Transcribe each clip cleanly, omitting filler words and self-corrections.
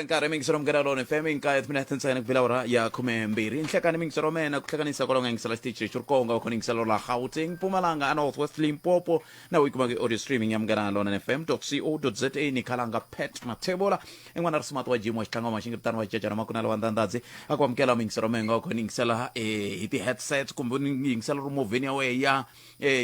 nkarhi mingiselo mukela lona FM inkaya timinete ntsena kuvilawura ya 12 inhlekani mingiselo mena kuhlanganisa kwalonga ngisela stage xurkonga ukhona ngiselo la Gauteng Mpumalanga Northwest Limpopo na uyikuma ke audio streaming ya mukela lona fm.co.za ni khalanga pet mathebola engwana ri smart wa gym wa xitlanga wa xingirtana wa jajana makuna lawa ndandadzi akwamukela mingiselo menga ukhona ngisela hi ti headsets kumbe ngiselo rumoveni ya we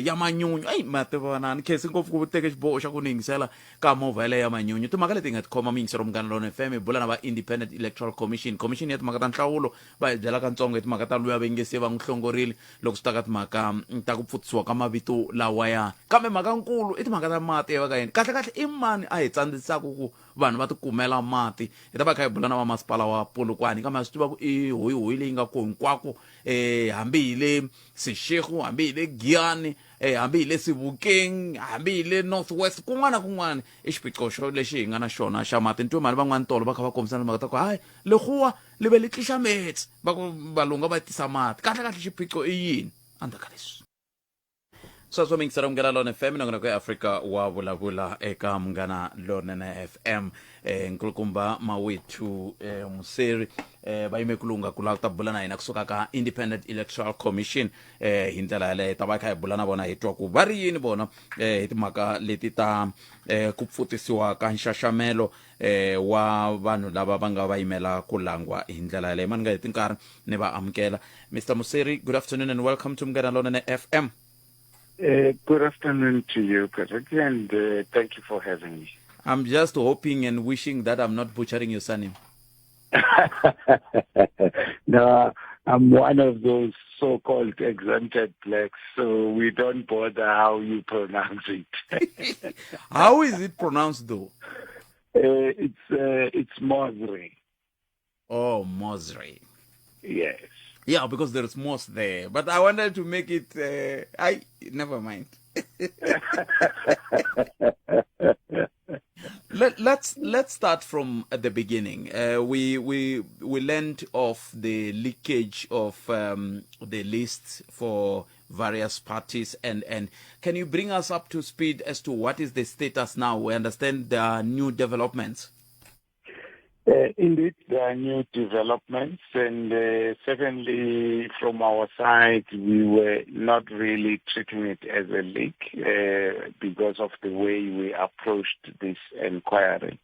ya manyunyu ai matebona ni khesi ngopfu ku teke xiboho xa ku ningisela ka movha ya manyunyu timhaka leti nga tikhoma mingiselo mukana lona FM bula na va Independent Electoral Commission ya timhaka ta nhlawulo va hi byela katsongo hi timhaka ta luya vengesi va n'wi hlongorile loko swi ta ka timhaka ta ku pfutsisiwa ka mavito lawaya kambe mhaka nkulu i timhaka ta mati ya va ka yena kahle i mani a hi tsandzisaka ku vanhu va tikumela mati hi ta va kha hi bula na va Maspala wa Polokwane kambe swi tiva ku i hoyi leyi nga ko hinkwako hambi hi le Seshego hambi hi le Giyani hambi hi le Sebokeng hambi hi le Northwest kun'wana i xiphiqo xo lexi hi nga na xona xa mati ntwe mali van'wana tolo va kha va kombisana mhaka ta ku hayi lekhuwa li ve li tlixa metsi va ku valunga va tisa mati kahle xiphiqo i yini andzaka leswi sweswo mingisela munghana lona FM nangona ku Afrika wa vulavula eka munghana lona FM nkulukumba mawethu museri va yime kulunga ku lava ta bula na hina kusuka ka Independent Electoral Commission hi ndlela yaleyo ta va kha hi bula na vona hi twa ku va ri yini vona hi timhaka leti ta ku pfutisiwa ka nxaxamelo wa vanhu lava va nga va yimela ku langwa hi ndlela yaleyo mani nga heti nkarhi ni va amukela Mr. Museri, good afternoon and welcome to munghana lona FM. Good afternoon to you, Patrick, and thank you for having me. I'm just hoping and wishing that I'm not butchering your surname. No, I'm one of those so-called exempted blacks, so we don't bother how you pronounce it. How is it pronounced, though? It's Mosri. Oh, Mosri. Yes. Yeah, because there's moss there. But I wanted to make it. Never mind. Let's start from the beginning. We learned of the leakage of the list for various parties, and can you bring us up to speed as to what is the status now? We understand there are new developments. Indeed, there are new developments, and secondly, from our side, we were not really treating it as a leak because of the way we approached this inquiry.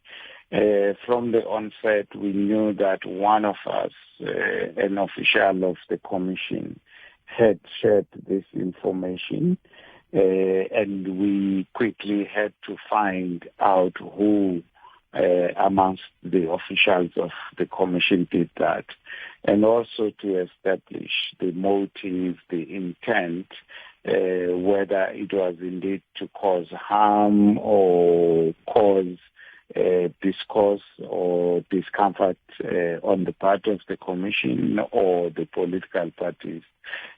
From the onset, we knew that one of us, an official of the commission, had shared this information, and we quickly had to find out who amongst the officials of the commission did that, and also to establish the motive, the intent, whether it was indeed to cause harm or cause discourse or discomfort on the part of the commission or the political parties.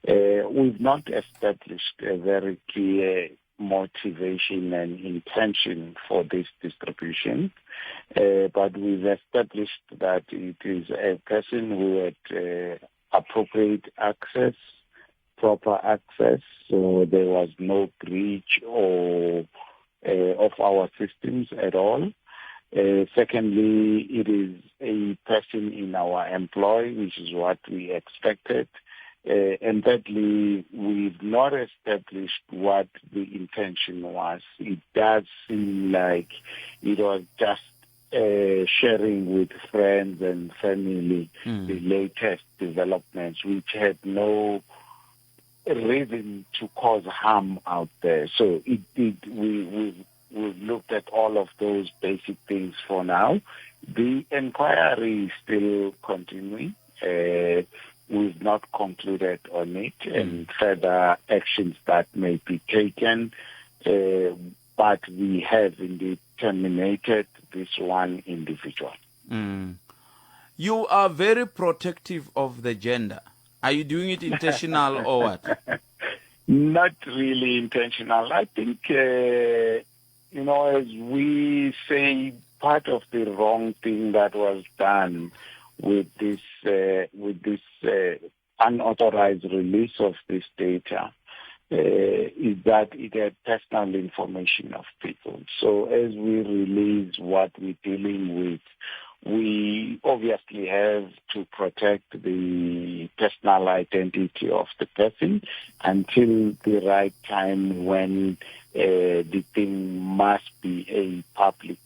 We've not established a very clear motivation and intention for this distribution, but we've established that it is a person who had appropriate access, proper access, so there was no breach or of our systems at all. Secondly, it is a person in our employ, which is what we expected. And thirdly, we've not established what the intention was. It does seem like it was just sharing with friends and family the latest developments, which had no reason to cause harm out there. So we've looked at all of those basic things for now. The inquiry is still continuing. We've not concluded on it and further actions that may be taken, but we have indeed terminated this one individual. You are very protective of the gender. Are you doing it intentional or what? Not really intentional. I think, as we say, part of the wrong thing that was done with this unauthorized release of this data is that it had personal information of people. So as we release what we're dealing with we obviously have to protect the personal identity of the person until the right time when the thing must be a public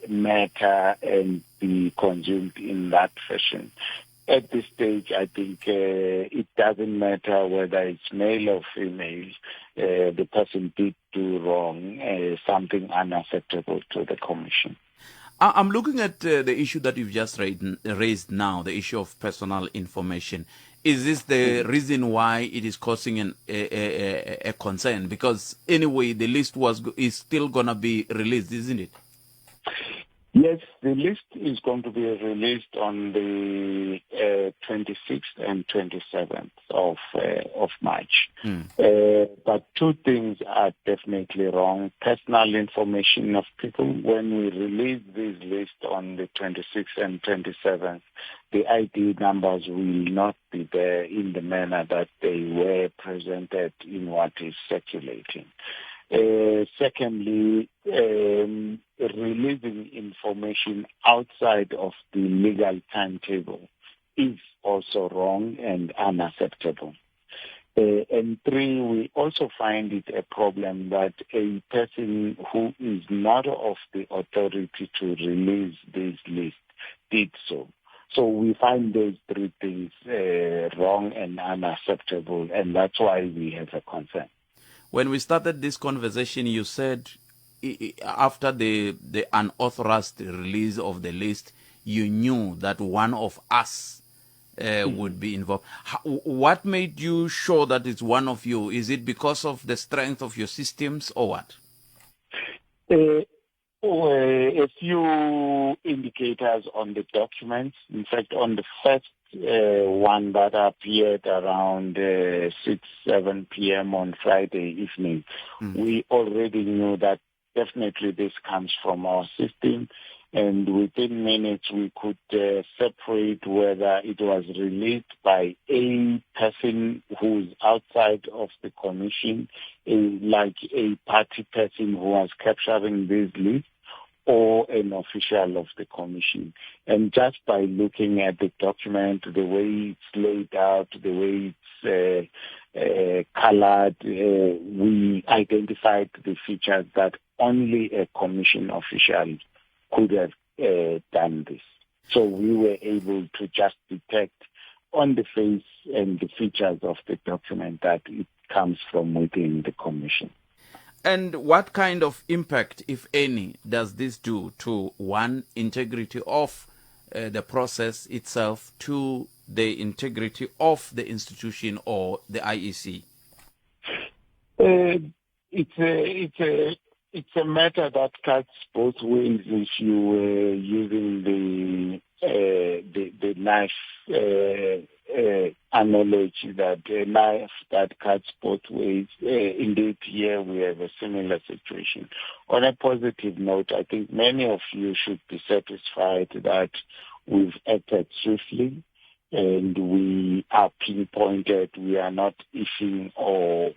matter and be consumed in that fashion. At this stage, I think it doesn't matter whether it's male or female. The person did do wrong, something unacceptable to the Commission. I'm looking at the issue that you've just raised now, the issue of personal information. Is this the reason why it is causing a concern? Because anyway, the list is still going to be released, isn't it? Yes, the list is going to be released on the 26th and 27th of March. But two things are definitely wrong. Personal information of people, when we release this list on the 26th and 27th, the ID numbers will not be there in the manner that they were presented in what is circulating. Secondly, releasing information outside of the legal timetable is also wrong and unacceptable. And three, we also find it a problem that a person who is not of the authority to release this list did so. So we find those three things wrong and unacceptable, and that's why we have a concern. When we started this conversation, you said after the unauthorized release of the list, you knew that one of us would be involved. What made you sure that it's one of you? Is it because of the strength of your systems or what? A few indicators on the documents. In fact, on the first one that appeared around 6-7 p.m. on Friday evening, we already knew that definitely this comes from our system, and within minutes we could separate whether it was released by a person who's outside of the commission, like a party person who was capturing this list, or an official of the commission. And just by looking at the document, the way it's laid out, the way it's colored, we identified the features that only a commission official could have done this. So we were able to just detect on the face and the features of the document that it comes from within the commission. And what kind of impact, if any, does this do to, one, integrity of the process itself, two, the integrity of the institution or the IEC? It's a matter that cuts both ways if you were using the knife analogy, that a knife that cuts both ways. Indeed, here we have a similar situation. On a positive note, I think many of you should be satisfied that we've acted swiftly and we are pinpointed. We are not issuing or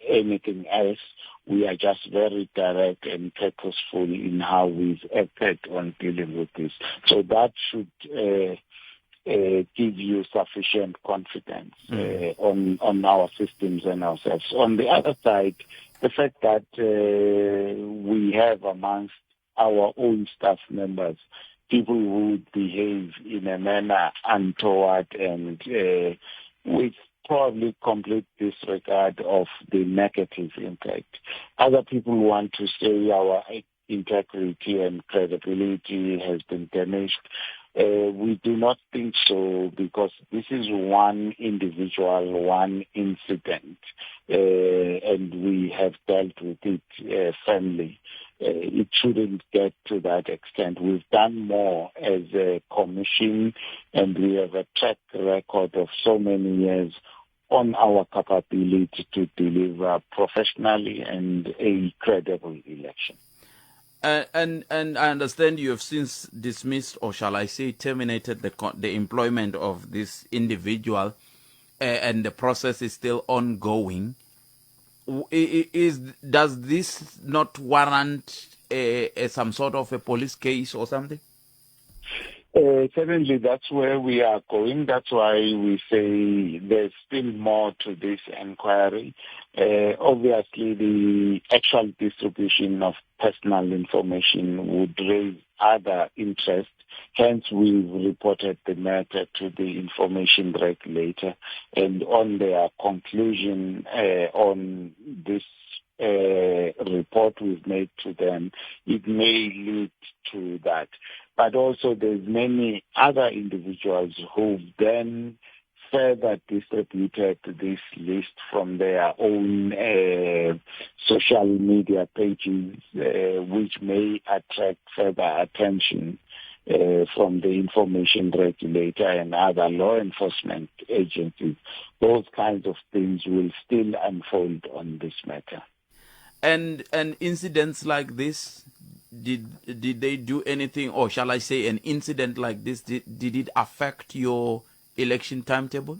anything else. We are just very direct and purposeful in how we've acted on dealing with this. So that should give you sufficient confidence on our systems and ourselves. On the other side, the fact that we have amongst our own staff members people who behave in a manner untoward and with probably complete disregard of the negative impact. Other people want to say our integrity and credibility has been damaged. We do not think so, because this is one individual, one incident, and we have dealt with it firmly. It shouldn't get to that extent. We've done more as a commission, and we have a track record of so many years on our capability to deliver professionally and a credible election. And I understand you have since dismissed, or shall I say terminated, the employment of this individual, and the process is still ongoing. Does this not warrant some sort of a police case or something? Certainly, that's where we are going. That's why we say there's still more to this inquiry. Obviously, the actual distribution of personal information would raise other interests. Hence, we've reported the matter to the information regulator, and on their conclusion on this report we've made to them, it may lead to that. But also there's many other individuals who've then further distributed this list from their own social media pages, which may attract further attention from the information regulator and other law enforcement agencies. Those kinds of things will still unfold on this matter. And incidents like this, did they do anything, or shall I say an incident like this, did it affect your election timetable?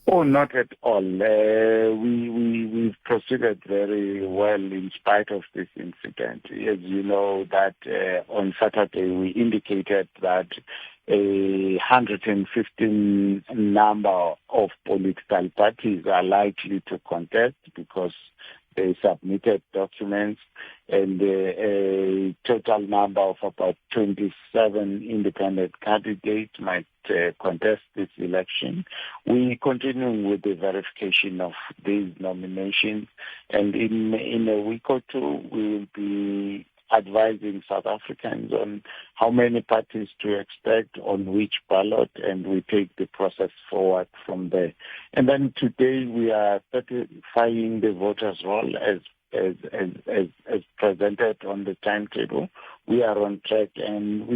Oh, not at all. We've proceeded very well in spite of this incident. As you know, that on Saturday we indicated that 115 number of political parties are likely to contest because they submitted documents, and a total number of about 27 independent candidates might contest this election. We continue with the verification of these nominations, and in a week or two we will be advising South Africans on how many parties to expect on which ballot, and we take the process forward from there. And then today we are certifying the voters' roll as presented on the timetable. We are on track, and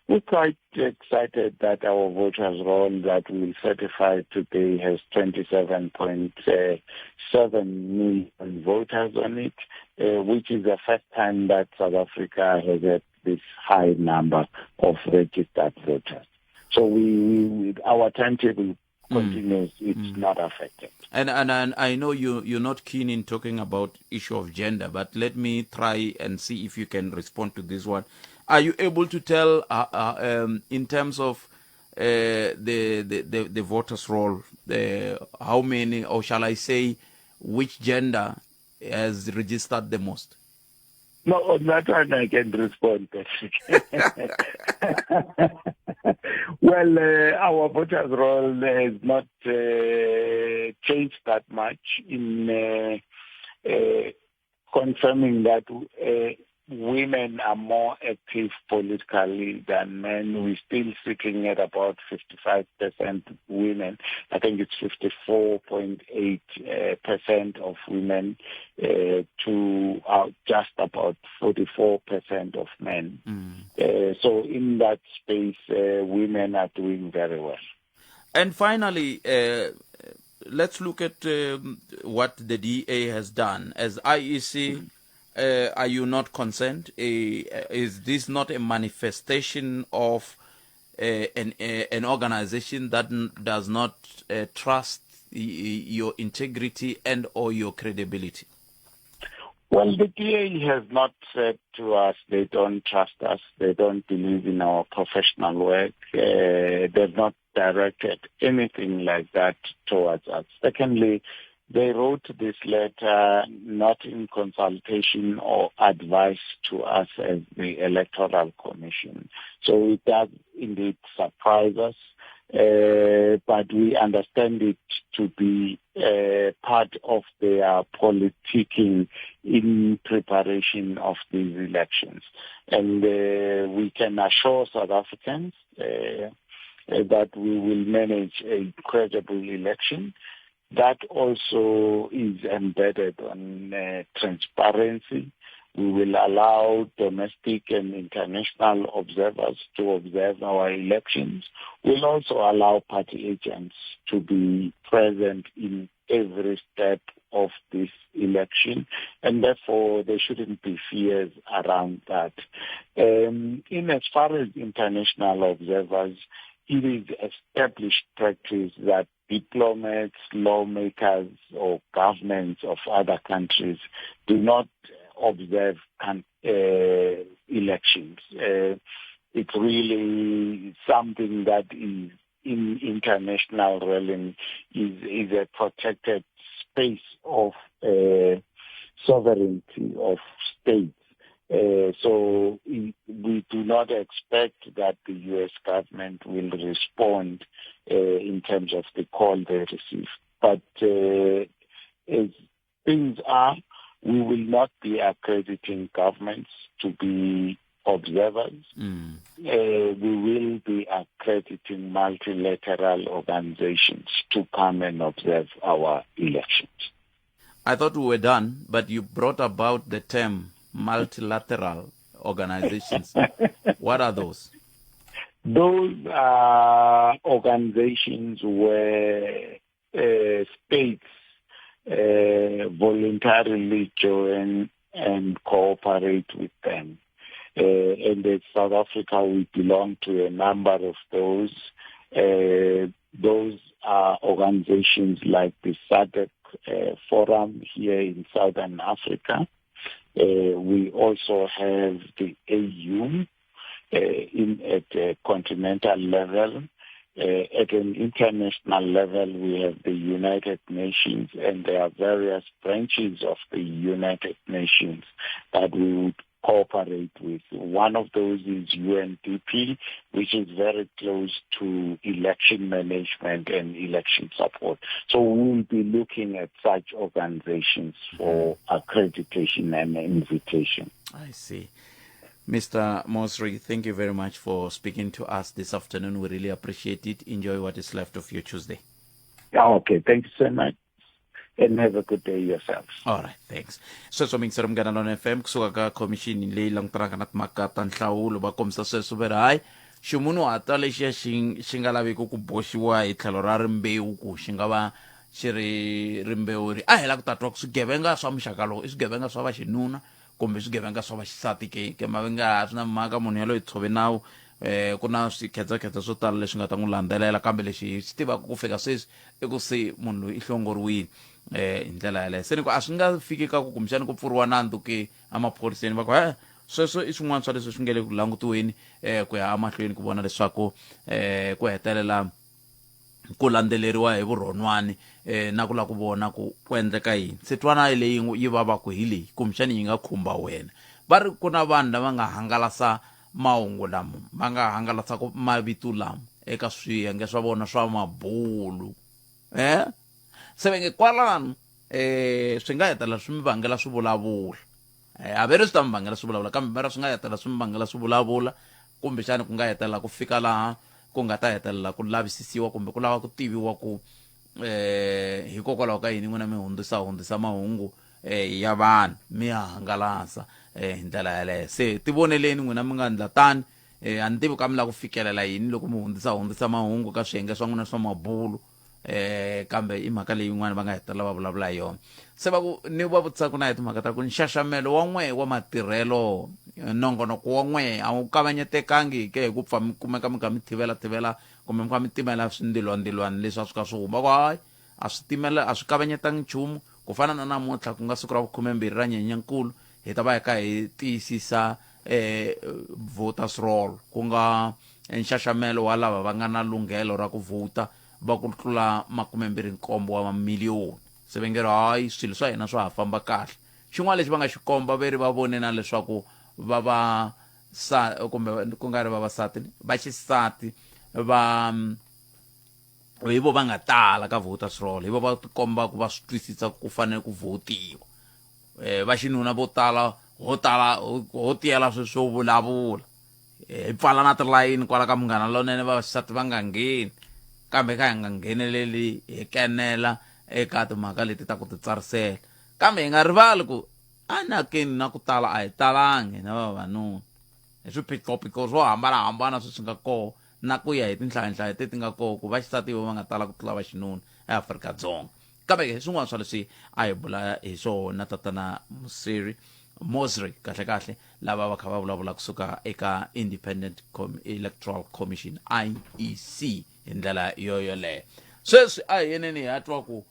we're quite excited that our voters' roll that we will certify today has 27.7 million voters on it, which is the first time that South Africa has had this high number of registered voters. So our timetable continues; it's not affected. And I know you're not keen in talking about issue of gender, but let me try and see if you can respond to this one. Are you able to tell in terms of the voters' roll, how many, or shall I say, which gender has registered the most? No, on that one I can respond, Patrick. Well, our voters' roll has not changed that much in confirming that women are more active politically than men. We're still sitting at about 55% women. I think it's 54.8% of women to just about 44% of men. So in that space, women are doing very well. And finally, let's look at what the DA has done. As IEC, are you not concerned? Is this not a manifestation of an organization that does not trust your integrity and or your credibility? Well, the DA has not said to us they don't trust us, they don't believe in our professional work. They've not directed anything like that towards us. Secondly, they wrote this letter not in consultation or advice to us as the Electoral Commission. So it does indeed surprise us, but we understand it to be part of their politicking in preparation of these elections. And we can assure South Africans that we will manage a credible election. That also is embedded on transparency. We will allow domestic and international observers to observe our elections. We'll also allow party agents to be present in every step of this election, and therefore there shouldn't be fears around that. In as far as international observers, it is established practice that diplomats, lawmakers, or governments of other countries do not observe elections. It's really something that is in international realm is a protected space of sovereignty of states. So we do not expect that the U.S. government will respond in terms of the call they receive. But as things are, we will not be accrediting governments to be observers. We will be accrediting multilateral organizations to come and observe our elections. I thought we were done, but you brought about the term multilateral organizations. What are those? Those are organizations where states voluntarily join and cooperate with them. And in South Africa, we belong to a number of those. Those are organizations like the SADC Forum here in Southern Africa. We also have the AU at a continental level. At an international level, we have the United Nations, and there are various branches of the United Nations that we would cooperate with. One of those is UNDP, which is very close to election management and election support. So we'll be looking at such organizations for accreditation and invitation. I see. Mr. Mosri, thank you very much for speaking to us this afternoon. We really appreciate it. Enjoy what is left of your Tuesday. Okay, thank you so much. And have a good day yourselves. All right, thanks. So mingser mganalon FM kusuka ka commission leyi langutanaka na timhaka ta nhlawulo va kombisa sweswo va ri hayi ximunhu ata lexi xi nga laveki ku boxiwa hi tlhelo ra rimbewu ku xi nga va xi ri rimbewu ri a hi la ku tatwa ku swigevenga swa muxaka lowu i swigevenga swa va xinuna kumbe swigevenga swa va xisati ke mavenga swi na mhaka munhu yaloyi tshove nawu ku na swikhetsekhetsa swo tala leswi nga ta n'wi landzelela kambe lexi xi tivaka ku fika sweswi i ku se munhu loyi i hlongoriwile hi ndlela yaleyo se ni ku a swi nga fiki ka ku kumbexani ku pfuriwa nandzu ke emaphoriseni va ku sweswo i swin'wana swa leswi swi nge le ku langutiweni ku ya emahlweni ku vona leswaku ku hetelela ku landzeleriwa hi vurhonwani na ku la ku vona ku endleka yini se twana leyi yi vavaku hi leyi kumbexani yi nga khumba wena va ri ku na vanhu lava nga hangalasa mahungu lama va nga hangalasa ku mavito lama eka swiyenge swa vona swa mabulu se venge kwalano swi nga hetelela swi mi vangela swivulavula a ve ri swi ta mi vangela swivulavula kambe mara swi nga hetelela swi mi vangela swivulavula kumbexani ku nga hetelela ku fika laha ku nga ta hetelela ku lavisisiwa kumbe ku lava ku tiviwa ku hikokwalaho ka yini n'wina mi hundzisa mahungu ya vanhu mi ya hangalasa hi ndlela yaleyo se ti voneleni n'wina mi nga endla tani a ni tivi ka mi lava ku fikelela yini loko mi hundzisa mahungu ka swiyenge swa n'wina swa mabulu kambe i mhaka leyi yin'wana va nga hetelela va vulavula hi yona se va ku ni va vutisaka na hi timhaka ta ku nxaxamelo wa n'we wa matirhelo nongonoko wa n'we a wu kavanyetekangi ke hi ku pfa mi kumeka mi kha mi tivela kumbe mi kha mi timela swindilwanidilwani leswi a swi ka swi huma ku hayi a swi kavanyetangi nchumu ku fana na namuntlha ku nga siku ra 12 ra Nyenyankulu hi ta va hi kha hi tiyisisa voters roll ku nga nxaxamelo wa lava va nga na lunghelo ra ku vota va ku tlula 27 wa mamiliyoni se va nge ri hayi swilo swa hina swa ha famba kahle xin'wana lexi va nga xi komba ve ri va vone na leswaku kumbe ku nga ri vavasati va xisati hi vo va nga tala ka voters roll hi vo va komba ku va swi twisisa ku fanele ku votiwa va xinuna vo tala ho tiyela swilo swo vulavula hi pfala na tilayini kwala ka Munghana Lonene vavasati va nga ngheni kambe ka hi nga ngheneleli hi kenela eka timhaka leti ta ku titsarisela kambe hi nga rivali ku a nakeni na ku tala a hi talangi na vavanuna hi swiphiqophiqo swo hambanahambana swi nga koho na ku ya hi tinhlayanhlaya teti nga koho ku vaxisati va nga tala ku tlula va xinuna eAfrika-Dzonga kambe hi swin'wana swa leswi a hi bula hi swona tatana Mosri kahle lava va kha va vulavula kusuka eka Independent Electoral Commission IEC hi ndlela yoyoleyo sweswi a hi yeneni hi ya twa ku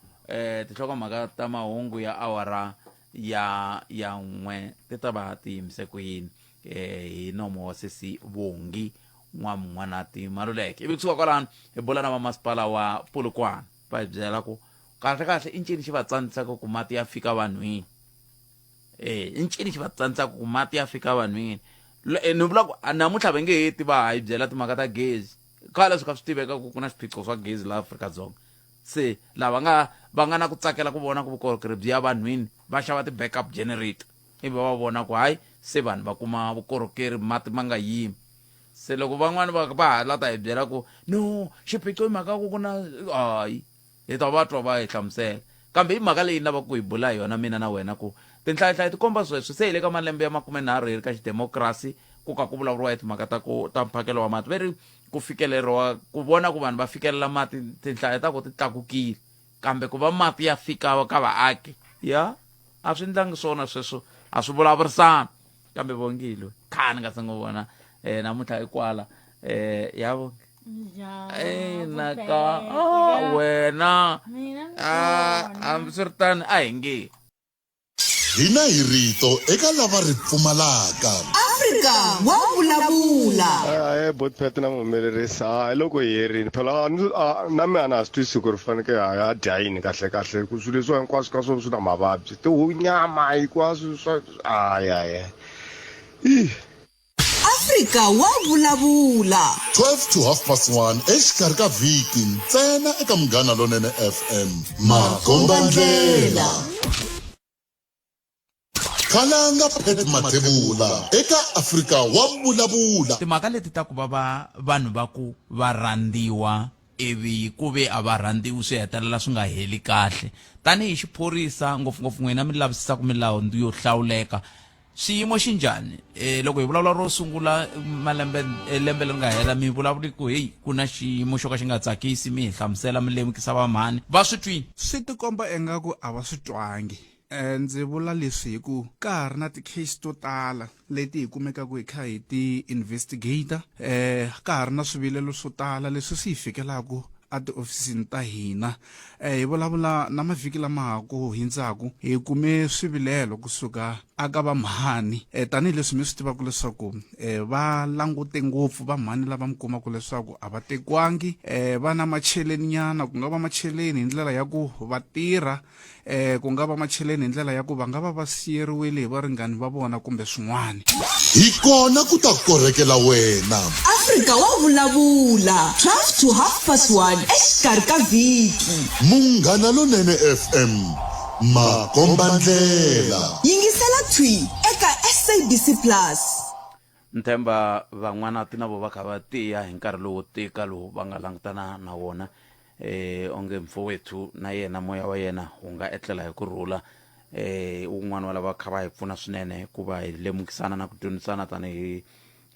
tinhlokomhaka ta mahungu ya awara ya n'we ti ta va ti yimise ku yini hi nomo wa sesi Vongi n'wanati Maluleke ivi kusuka kwalano hi bula na Maspala wa Polokwane va hi byela ku kahle i ncini xi va tsandzisaka ku mati ya fika vanhwini i ncini xi va tsandzisaka ku mati ya fika vanhwini ni vula ku namuntlha va nge heti va hi byela timhaka ta gezi khale swi kha swi tiveka ku ku na swiphiqo swa gezi laha Afrika-Dzonga se lava va nga na ku tsakela ku vona ku vukorhokeri byi ya vanhwini va xava ti-backup generator ivi va vona ku hayi se vanhu va kuma vukorhokeri mati ma nga yimi se loko van'wani va ha lata hi byela ku no xiphiqo hi mhaka ku ku na hayi hi ta va twa va hi hlamusela kambe hi mhaka leyi ni lava ku hi bula hi yona mina na wena ku tinhlayihlayi ti komba sweswo se hi le ka malembe ya 30 hi ri ka xidemokirasi ku ka ku vulavuriwa hi timhaka ta mphakelo wa mati veri ku fikeleriwa ku vona ku vanhu va fikelela mati tinhlayo ta ku ti tlakukile kambe ku va mati ya fika ka vaaki ya a swi ndlangi swona sweswo a swi vulavurisana kambe Vongile khani nga se ngo vona namuntlha hikwala yabo naka wena hambiswiritano a hi nge hina hi rito eka lava ri pfumalaka Afrika wa vulavula botpet na muhumelerisi loko hi herini phela na mina a swi twisi ku ri faneke a dya yini kahle ku swilo leswi hinkwaswo ka swona swi na mavabyi tinyama hinkwaswo swa Afrika wa vulavula 12 to 1:30 exikarhi ka vhiki ntsena eka Munghana Lonene FM makombandlela khalanga Pet Matimba eka Afrika wa vulavula timhaka leti ta ku va vanhu va ku va rhandziwa ivi ku ve a va rhandziwi swi hetelela swi nga heli kahle tanihi xiphorisa ngopfungopfu n'wina mi lavisisaka milawu yo hlawuleka xiyimo xi njhani loko hi vulavula ro sungula lembe leri nga hela mi vulavuli ku heyi ku na xiyimo xo ka xi nga tsakisi mi hi hlamusela mi lemukisa vamhani va swi twini swi tikomba engaku a va swi twangi ndzi vula leswi hi ku ka ha ri na ti-case to tala leti hi kumekaka hi kha hi ti-investigator ka ha ri na swivilelo swo tala leswi swi hi fikelaka a tiofisini ta hina hi vulavula na mavhiki lama ha ku hindzaku hi kume swivilelo kusuka aka vamhani tanihileswi mi swi tivaka leswaku va langute ngopfu vamhani lava mi kumaka leswaku a va tekiwangi va na macheleni nyana ku nga va macheleni hi ndlela ya ku va tirha ku nga va macheleni hi ndlela ya ku va nga va siyeriwile hi varingani va vona kumbe swin'wana hi kona ku ta korhekela wena Afrika wa vulavula 12 to 1:30 exikarhi ka vhiki Munghana Lonene FM makombandlela yingisela thwi eka SABC Plus nthemba van'wana na vo va kha va tiya hi nkarhi lowo tika lowu va nga langutana na wona onge Mpho wethu na yena moya wa yena wu nga etlela hi kurhula un'wana wa lava kha va hi pfuna swinene ku va hi lemukisana na ku dyondzisana tanihi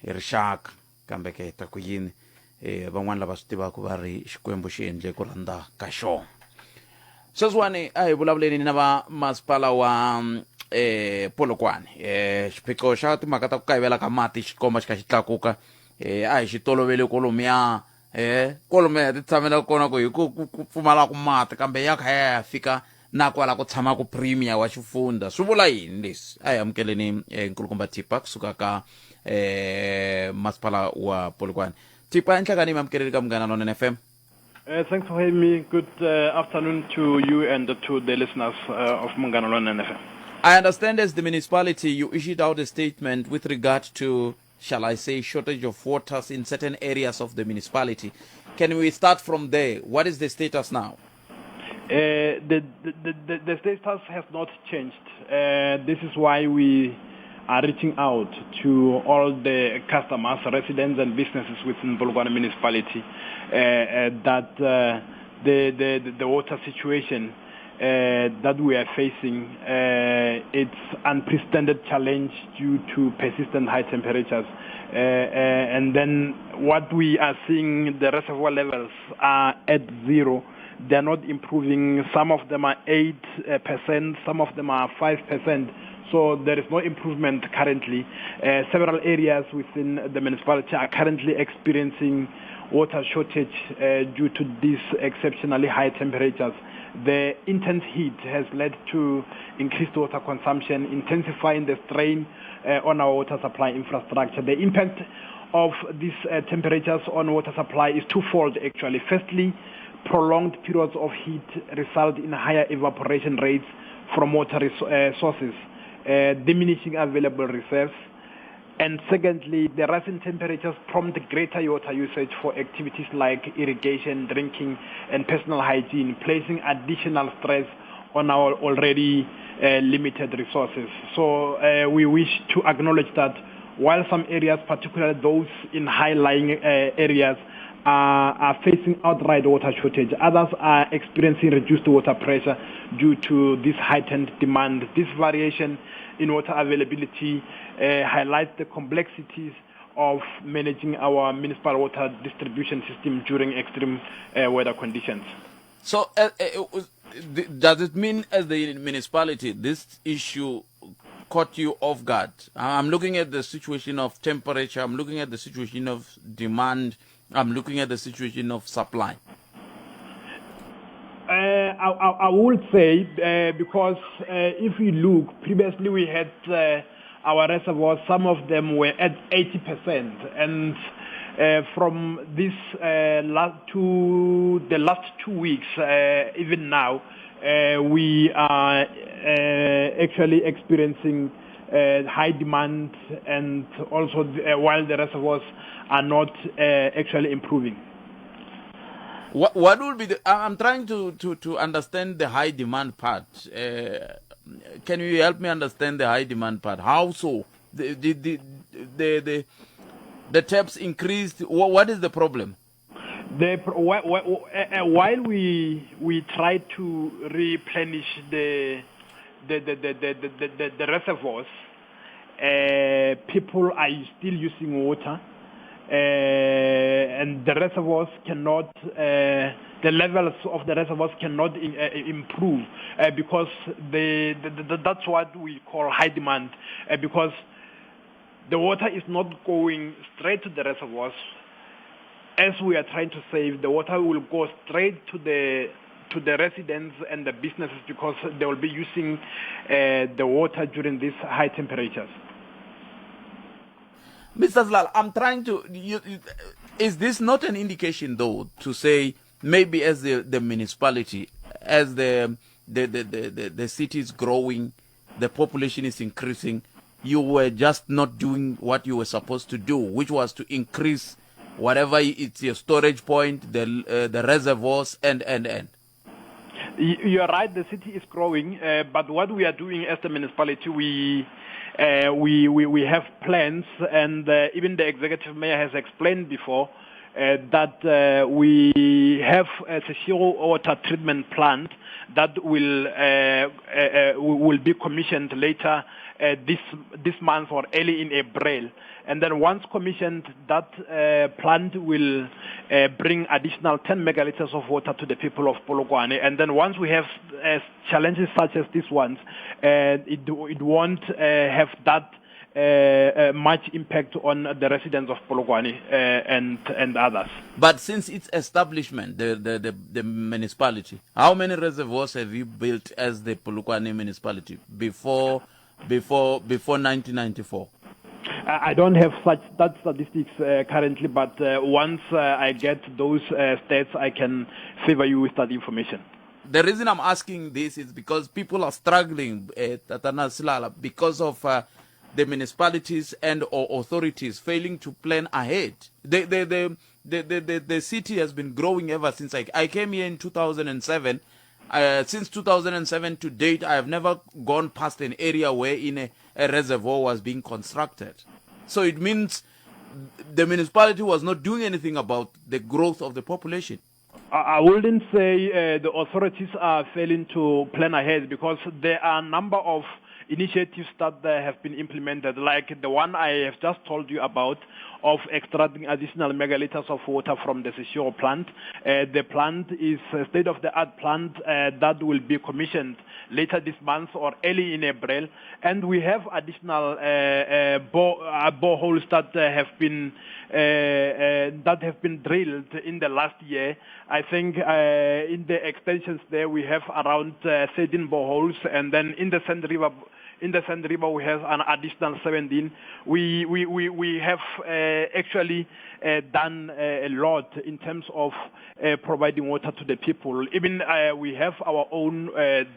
rixaka kambe ke ta ku yini van'wana lava swi tivaka va ri xikwembu xi endle ku rhandza ka xona sweswiwani a hi vulavuleni na va Maspala wa Polokwane xiphiqo xa timhaka ta ku kayivela ka mati xi komba xi kha xi tlakuka a hi xi tolovele kolomuya kolomuya ti tshamela kona ku hi ku pfumala ku mati kambe ya kha ya fika na kwala ku tshama ku premier wa xifundza swi vula yini leswi a hi amukeleni nkulukumba Tipa kusuka ka Maspala wa Polokwane Tipa enhlakani mi amukeleli ka Munghana Lonene FM. Thanks for having me. Good afternoon to you and to the listeners of Munghana Lonene FM. I understand as the municipality you issued out a statement with regard to, shall I say, shortage of waters in certain areas of the municipality. Can we start from there? What is the status now? The status has not changed. This is why we are reaching out to all the customers, residents and businesses within Polokwane municipality that the water situation that we are facing, it's unprecedented challenge due to persistent high temperatures. And then what we are seeing, the reservoir levels are at zero. They're not improving. Some of them are 8%, some of them are 5%. So there is no improvement currently. Several areas within the municipality are currently experiencing water shortage due to these exceptionally high temperatures. The intense heat has led to increased water consumption, intensifying the strain on our water supply infrastructure. The impact of these temperatures on water supply is twofold, actually. Firstly, prolonged periods of heat result in higher evaporation rates from water sources, diminishing available reserves. And secondly, the rise in temperatures prompt greater water usage for activities like irrigation, drinking, and personal hygiene, placing additional stress on our already limited resources. So we wish to acknowledge that while some areas, particularly those in high-lying areas, are facing outright water shortage, others are experiencing reduced water pressure due to this heightened demand. This variation in water availability highlights the complexities of managing our municipal water distribution system during extreme weather conditions. So does it mean as the municipality, this issue caught you off guard? I'm looking at the situation of temperature, I'm looking at the situation of demand, I'm looking at the situation of supply. I would say because if you look, previously we had our reservoirs, some of them were at 80%, and from this the last 2 weeks, even now, we are actually experiencing high demand, and also while the reservoirs are not actually improving. What will be I'm trying to understand the high demand part. Can you help me understand the high demand part? How so? The taps increased. What is the problem? While we try to replenish the reservoirs, people are still using water. And the reservoirs cannot, the levels of the reservoirs cannot improve because that's what we call high demand, because the water is not going straight to the reservoirs. As we are trying to save, the water will go straight to the residents and the businesses because they will be using the water during these high temperatures. Mr. Zlala, I'm trying to. Is this not an indication, though, to say maybe as the municipality, as the city is growing, the population is increasing, you were just not doing what you were supposed to do, which was to increase whatever it's your storage point, the reservoirs, and. You're right. The city is growing, but what we are doing as the municipality, we have plans, and even the executive mayor has explained before that we have a Tshedu water treatment plant that will be commissioned later this month or early in April. And then once commissioned, that plant will bring additional 10 megaliters of water to the people of Polokwane. And then once we have challenges such as these ones, it won't have that much impact on the residents of Polokwane and others. But since its establishment, the municipality, how many reservoirs have you built as the Polokwane municipality before 1994? I don't have that statistics currently, but once I get those stats, I can favor you with that information. The reason I'm asking this is because people are struggling, because of the municipalities and or authorities failing to plan ahead. The city has been growing ever since I came here in 2007. Since 2007 to date, I have never gone past an area where a reservoir was being constructed. So it means the municipality was not doing anything about the growth of the population. I wouldn't say the authorities are failing to plan ahead, because there are a number of initiatives that have been implemented, like the one I have just told you about, of extracting additional megaliters of water from the Seshiro plant. The plant is a state-of-the-art plant that will be commissioned later this month or early in April, and we have additional boreholes that have been drilled in the last year. I think in the extensions there we have around 13 boreholes, and then in the Sand River we have an additional 17. We have actually done a lot in terms of providing water to the people. Even we have our own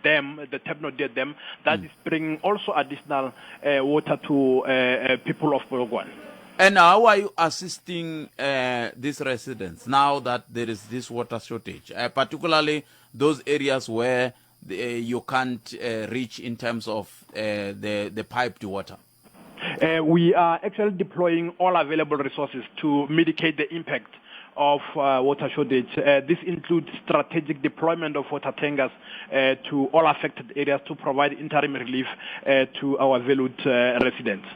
dam, the Tebnodia Dam, that is bringing also additional water to people of Polokwane. And how are you assisting these residents now that there is this water shortage, particularly those areas where you can't reach in terms of the piped water? We are actually deploying all available resources to mitigate the impact of water shortage. This includes strategic deployment of water tankers to all affected areas to provide interim relief to our valued residents.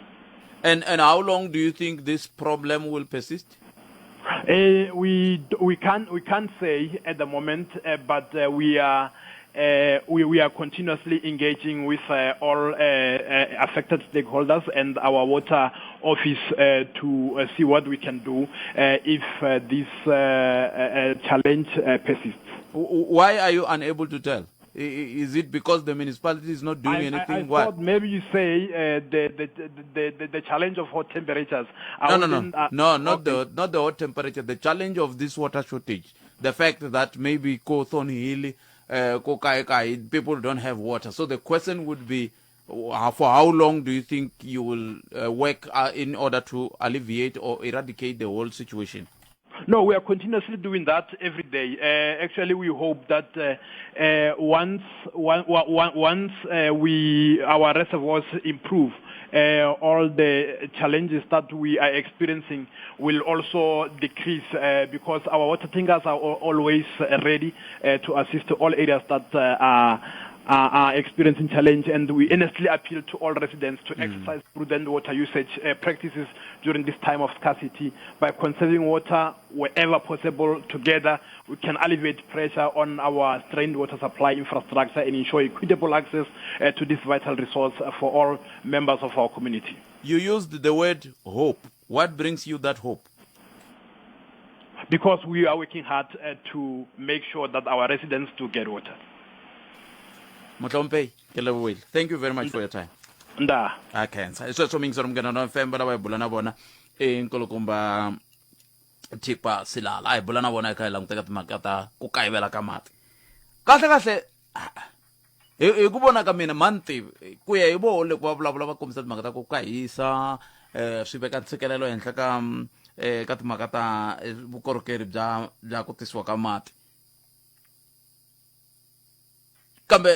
And how long do you think this problem will persist? We can't say at the moment, but we are continuously engaging with all affected stakeholders and our water office to see what we can do if this challenge persists. Why are you unable to tell? Is it because the municipality is not doing anything? I thought maybe you say the challenge of hot temperatures. No, not the hot temperature. The challenge of this water shortage. The fact that maybe Thorn Hill, people don't have water. So the question would be, for how long do you think you will work in order to alleviate or eradicate the whole situation? No, we are continuously doing that every day. Actually, we hope that once our reservoirs improve, all the challenges that we are experiencing will also decrease because our water tankers are always ready to assist all areas that are experiencing challenge, and we earnestly appeal to all residents to exercise prudent water usage practices during this time of scarcity. By conserving water wherever possible, together we can alleviate pressure on our strained water supply infrastructure and ensure equitable access to this vital resource for all members of our community. You used the word hope. What brings you that hope? Because we are working hard to make sure that our residents do get water. Thank you very much for your time. Nda. Okay, so ming so mngana no FM bana ba bulana bona inkulukumba thipa silala ay bulana bona ka lang teka makata ku kaivela ka mati kahle e ku bona ka mina manti ku ya ibo le ku vulavula va kombisa timhaka ta ku kahisa swi veka ntshikelelo henhla ka timhaka ta vukorhokeri bya ku tisiwa ka mati. Kambe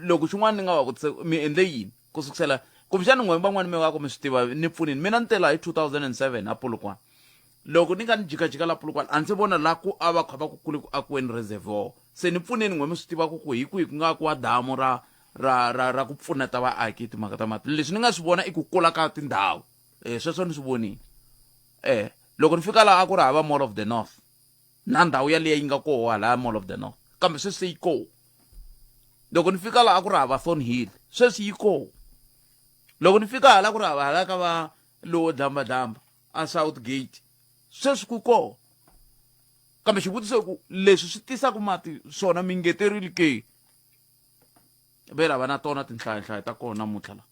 loko xin'wana ni nga va kutse mi endle yini ku sukusela kumbexani n'wina van'wani mi nga ku mi swi tiva ni pfunini mina ni tela hi 2007 a Polokwane. Loko ni nga ni jikajika la Polokwane a ndzi vona la ku a va kha va ku kule ku akiweni reservoir, se ni pfuneni n'wina mi swi tiva ku hi ku nga ku wa damu ra ku pfuneta vaaki timhaka ta mati. Leswi ni nga swi vona i ku kula ka tindhawu sweswo ni swi vonini. Loko ni fika laha a ku ri hava Mall of the North na ndhawu yaleyo yi nga koho hala Mall of the North, kambe sweswi yi koho. Loko ni fika laha a ku ri hava Thorn Hill sweswi yi koho. Loko ni fika hala ku ri hava hala ka va lowo dlamba a South Gate sweswi ku koho. Kambe xivutiso ku leswi swi tisaka mati swona mi ngeterile ke? Ve lava na tona tinhlayahlaya ta kona namuntlha la,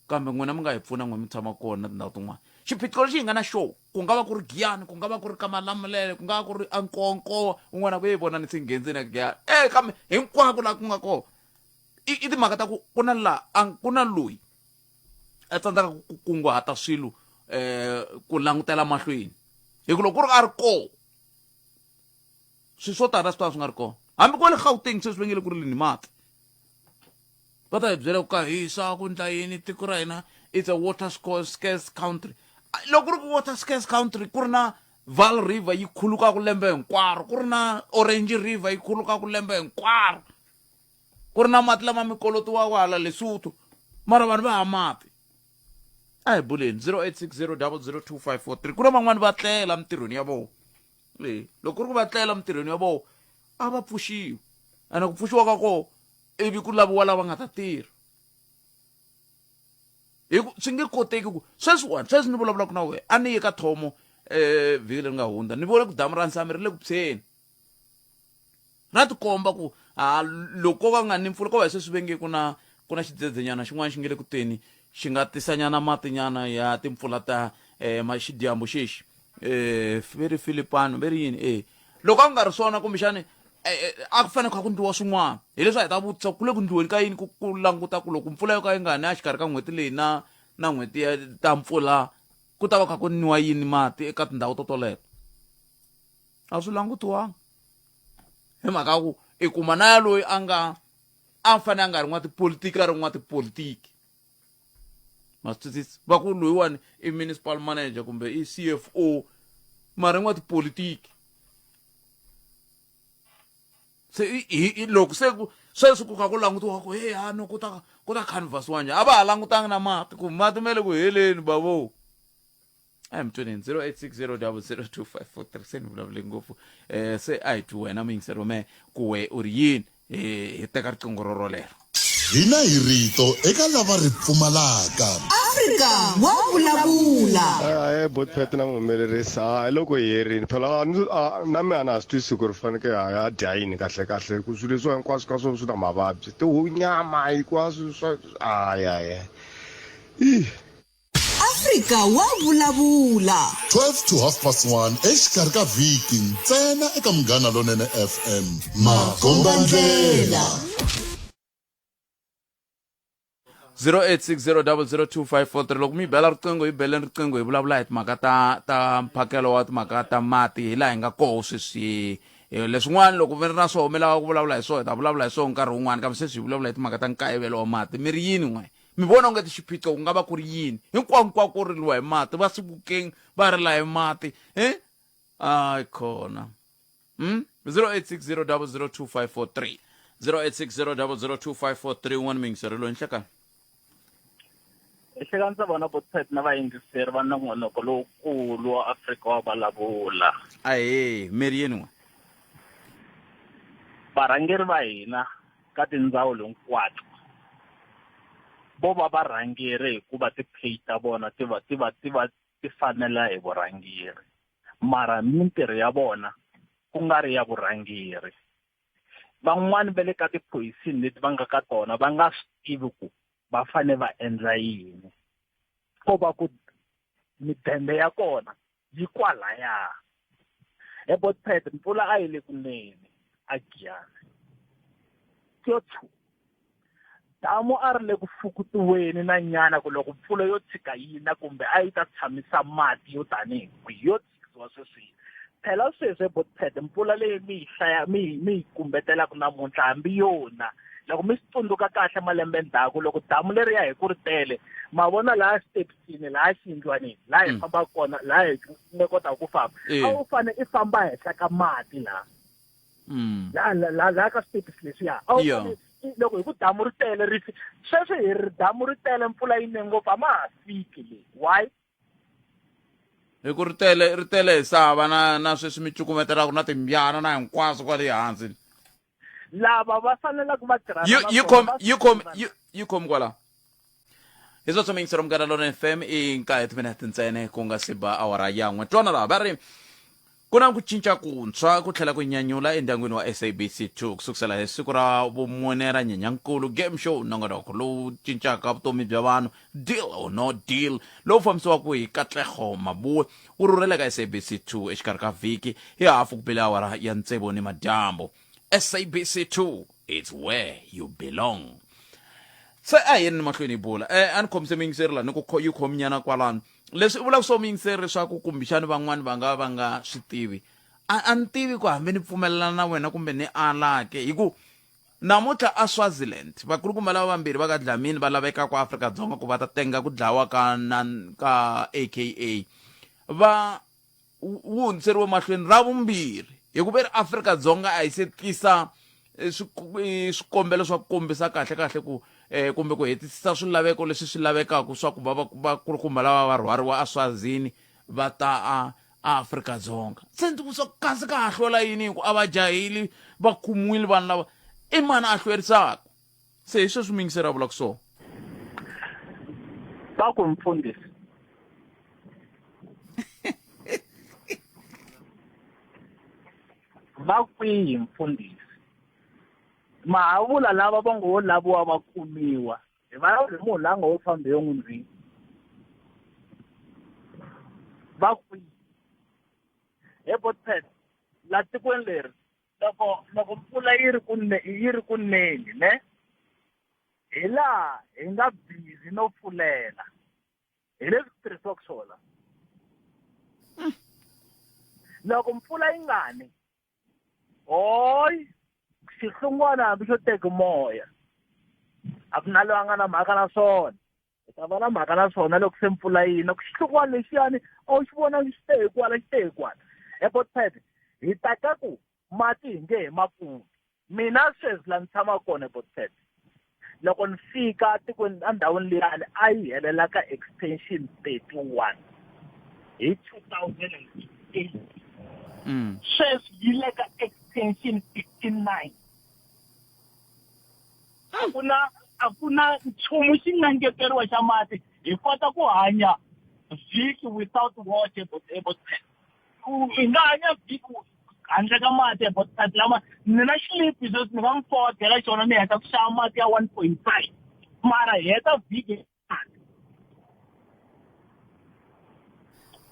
kambe n'wina mi nga hi pfuna n'wina mi tshama kona na tindhawu tin'wana. Xiphiqo lexi hi nga na show ku nga va ku ri Giyani, ku nga va ku ri Kamalamulele, ku nga va ku ri Ankonko, un'wana ku yi vona ni si nghendzeni ka Giyani kambe hinkwako laha ku nga koho i timhaka ta ku ku na loyi a tsandzaka ku kunguhata swilo ku langutela mahlweni. Hi ku loko ku ri a ri koho swi swo tala swi nga ri koho, hambi ku le Gauteng sweswi va nge le ku rileni mati va ta hi byela ku kahisa ku ndla yini tiko ra hina it's a water scarce country. Loko ku ri ku water scarce country ku ri na Val River yi khuluka ku lembe hinkwaro ku ri na Orange River yi khuluka ku lembe hinkwaro ku ri na mati lama mi kolotiwaka hala Lesotho mara vanhu va ha mati a hi buleni 0860002543 ku na van'wani va tlela mintirhweni ya vona loko ku ri ku va tlela mintirhweni ya vona a va pfuxiwa ene ku pfuxiwa ka kona ivi ku laviwa lava nga ta tirha swi nge koteki ku sweswi ni vulavulaka na wena a ni ye ka thomo vhiki leri nga hundza ni vone ku damu ra nsami ri le ku tshweni ra tikomba ku loko va nga ni mpfula ko va sweswi venge ku na xidzedzenyana xin'wana xi nge le ku teni xi nga tisanyana matinyana ya timpfula ta xidyambu xexi veri Filipano veri yini loko a ku nga ri swona kumbexani a ku fanele ku ndliwa swin'wana hi leswi a hi ta vutisa ku le ku ndliweni ka yini ku languta ku loko mpfula yo ka yi nga ni a xikarhi ka n'hweti leyi na n'hweti ya ta mpfula ku ta va kha ku niwa yini mati eka tindhawu to toleto a swi langutiwanga hi mhaka ku i kuma na ya loyi a fanele a nga ri n'watipolitiki a ri n'watipolitiki ma swi twisisi va ku loyiwani i municipal manager kumbe i CFO mara n'watipolitiki se loko sweswi ku kha ku langutiwa ku no ku ta canvasiwa njhani a va ha langutanga na mati ku mati mele ku heleni bavo a hi mi twenini 0860002543 se ni vulavule ngopfu se a hi twi wena muyingiseri wa mehe ku we u ri yini hi teka riqingho rolero hina hi rito eka lava ri pfumalaka Afrika wa vulavula botpet na muhumelerisa loko hi herini phela na mina na swi twisi ku ri faneke ha dya yini kahle kahle ku swilo leswi hinkwaswo ka swona swi na mavabyi nyama hinkwaswo aya Afrika wa vulavula 12 to 1:30 exikarhi ka vhiki ntsena eka Munghana Lonene FM Makombandlela 0860002543 loko mi bela riqingho hi beleni riqingho hi vulavula hi timhaka ta mphakelo wa timhaka ta mati hi laha hi nga koho sweswi leswin'wana loko mi ri na swoho mi lava ku vulavula hi swoho hi ta vulavula hi swoho nkarhi wun'wana kambe sweswi hi vulavula hi timhaka ta nkayivelo wa mati mi ri yini n'we mi vona u nga ti xiphiqo ku nga va ku ri yini hinkwako ku riliwa hi mati va Sebokeng va rila hi mati ai khona 0860002543 0860002543 un'wana miyingiseri loyi nhlekani ehlekani sa vona botpet na vayingiseri va nongonoko lowukulu wa Afrika wa vulavula ahe mi ri yini n'we varhangeri va hina ka tindzawulo hinkwato vo va varhangeri hikuva ti-pay ta vona ti fanela hi vurhangeri mara mintirho ya vona ku nga ri ya vurhangeri van'wani va le ka tiphoyisini leti va nga ka tona va nga swi tivi ku va fane va endla yini ko va ku midende ya kona yi kwalaya botpet mpfula a yi le kunene a Giyani damu a ri le ku fukutiweni na nyana ku loko mpfula yo tshika yina kumbe a yi ta tshamisa mati yo tanihi kwihi yo tshikisiwa sweswi phela sweswi botpet mpfula leyi mi yi kumbetelaka namuntlha hambi yona loko mi swi tsundzuka kahle malembe ndzhaku loko damu leriya hi ku ri tele ma vona laha stepsini laha xiyindlwanini laha hi fambaka kona laha hi nga kotaka ku famba a wu fane i famba henhla ka mati laha laha ka steps leswiya loko hi ku damu ri tele sweswi hi damu ri tele mpfula yi ne ngopfu a ma ha fiki leyi why hi ku ri tele hi sava na sweswi mi cukumetelaka na timbyana na hinkwaswo kwale hansi lava va fanelaka va yi khomi kwala hi sweswo miyingiseri Munghana Lonene FM i nkaye timinete ntsene ku nga si ba awara yan'we twana laha va ri ku na ku cinca kuntshwa ku tlhela ku nyanyula endyangwini wa SABC 2 kusukisela hi siku ra vumune ra nyenyankulu game show nongonoko lowu cincaka vutomi bya vanhu deal or no deal lowu fambisiwaka hi Katlego Mabuwe wu rhurhela ka SABC 2 exikarhi ka vhiki hi hafu ku bile awara ya ntsevu ni madyambu SABC 2 it's where you belong se a hi ni mahlweni hi bula a ni khomise miyingiseri laha ni ku yi khominyana kwalano leswi u vulaka swo miyingiseri leswaku kumbexani van'wani va nga swi tivi a ni tivi ku hambi ni pfumelelana na wena kumbe ni alake hi ku namuntlha a Swaziland vakulukumba lava vambirhi va ka Dlamini va laveka ku Afrika-Dzonga ku va ta tenga ku dlawa ka AKA va wu hundzeriwe mahlweni ra vumbirhi hikuva Afrika-Dzonga a yi se tisa swikombelo swa ku kombisa kahle ku kumbe ku hetisisa swilaveko leswi swi lavekaka swa ku va kulukumba lava va rhwariwa eSwazini va ta Afrika-Dzonga. Se ndzi ku swa kasi ka ha hlola yini ku a va jahili va khomiwile vanhu lava i mani a hlwerisaka. Se hi sweswi mingiseri a vulaka swona. Va ku mfundhisi va kwihi mfundhisi mahavula lava va ngo laviwa va kumiwa va ri munhu la nga wo fambe yon'wini va kwihi epotpet la tikweni leri loko mpfula yi ri kunene ne hi laha hi nga busy no pfulela hi leswi tirhisiwaka swona loko mpfula yi nga ni hoyi xihlungwana hambi xo teka moya a ku na loyi a nga na mhaka na swona hi ta va na mhaka na swona loko se mpfula yina ku xihlungwana lexiyani a wu xi vona xi te hi kwala epotpet hi taka ku mati hi nge hi mapfuni mina sweswi la ni tshama kona epotpet loko ni fika tikweni endhawini liyani a yi helela ka extension 31 hi 2008 sweswi yi le ka extension 59 a ku na nchumu xi nga ngeteriwa xa mati hi kota ku hanya vhiki without water hi nga hanya vhiki handle ka mati epotpet lama ni na xilipi sweswi ni nga mi fodela xona ni heta ku xava mati ya 1.5 mara hi heta vhiki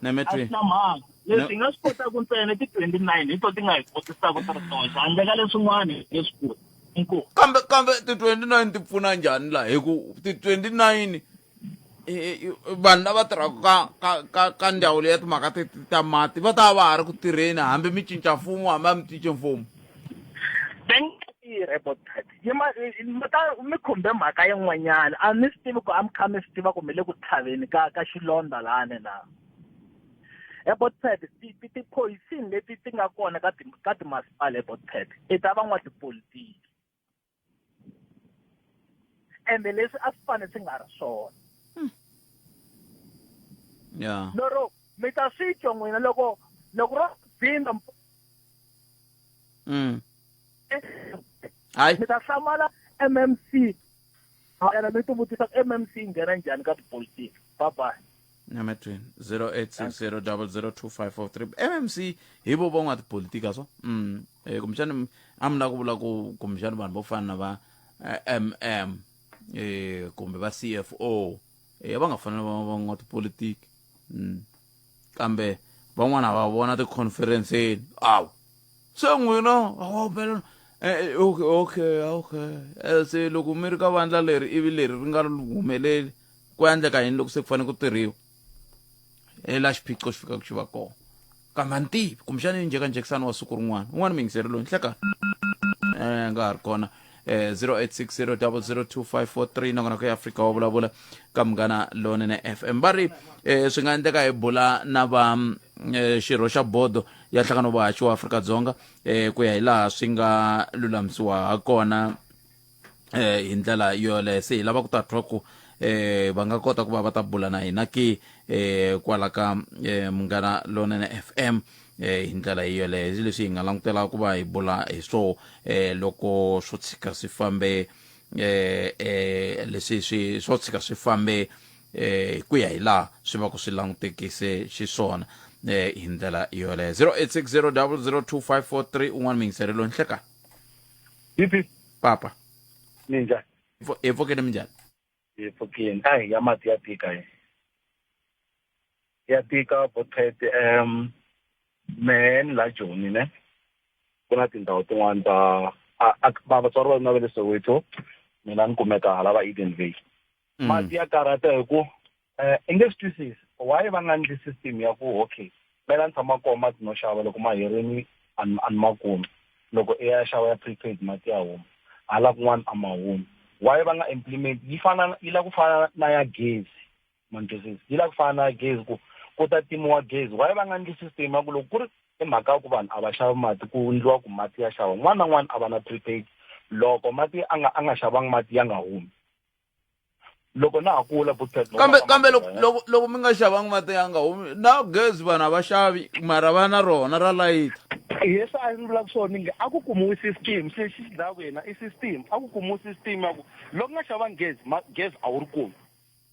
Nemetri na mhaka leswi hi nga swi kotaku ntsena ti 29 hi to ti nga hi kotisaka ti ri toxa handle ka leswin'wana hi swi koti inkomu kambe ti 29 ti pfuna njhani laha hi ku ti 29 vanhu lava tirhaka ka ndhawu leyi ya timhaka ta mati va ta va ha ri ku tirheni hambi mi cinca mfumo hambi a mi cince mfumo mi khumbe mhaka yin'wanyana a mi swi tivi ku a mi kha mi swi tiva kumbe le ku tlhaveni ka xilondza lani na epotpet tiphoyisini leti ti nga kona ka timasipala epotpet i ta van'watipolitiki ende leswi a swi fane swi nga ri swona ya loro mi ta swi twa n'wina loko ro bindza hayi mi ta hlamala MMC ena mi ti vutisa MMC nghena njhani ka tipolitiki bye Nemetri 0860002543 MMC hi vo van'watipolitiki so kumbexani a mi la ku vula ku kumbexani vanhu vo fana na va MM kumbe va CFO va nga fanele va van'watipolitiki kambe van'wana va vona ti-conference awu se n'wina okay se loko mi ri ka vandla leri ivi leri ri nga humeleli ku endleka yini loko se ku fanele ku tirhiwa la xiphiqo xi fika ku xi va kona kambe a ni tivi kumbexani njhekanjhekisani wa siku rin'wana un'wana mingiseri loyi nhleka nga ha ri kona 0860002543 nakona ku ya Afrika wa vulavula ka Munghana Lonene FM va ri swi nga endleka hi bula na va xirho xa bodo ya nhlangano vahaxi wa Afrika-Dzonga ku ya hi laha swi nga lulamisiwa ha kona hi ndlela yoleyo se hi lava ku ta twa ku va nga kota ku va ta bula na hina ki kwala ka Munghana Lonene FM hi ndlela yoleyo leswi hi nga langutela ku va hi bula hi swo loko swo tshika swi fambe leswi swo tshika swi fambe ku ya hi laha swi va ku swi langutekise xiswona hi ndlela yoleyo 0860002543 un'wana mingiseri loyi nhleka Yipi papa ninja hi pfukeni minjhani pfukeni ai ya mati ya tika potpet men la Joni ne ku na tindhawu tin'wana ta vatswari va mina va le Soweto mina ni kumeka hala va Eden Valley mati ya karata hi ku i nge swi twisisi why va nga endli system ya ku okay mela ni tshama kona mati no xava loko ma herini ani makumi loko i ya xava ya prepaid mati ya huma hala kun'wana a ma humi why va nga implement yi la ku fana na ya gezi manjesi yi la ku fana na gezi ku ku ta timiwa gezi why va nga endli system ya ku loko ku ri i mhaka ya ku vanhu a va xava mati ku endliwa ku mati ya xava n'wana na n'wana a va na prepaid loko mati a nga xavangi mati ya nga humi loko na ha kula kambe loko mi nga xavangi mati ya nga humi na gezi vanhu a va xavi mara va na rona ra layita yes a ndzi vula swona nge a ku kumiwe system se xi dlaya ku yena i system a ku kumiwe system ya ku loko nga xavangi gezi a wu ri kumi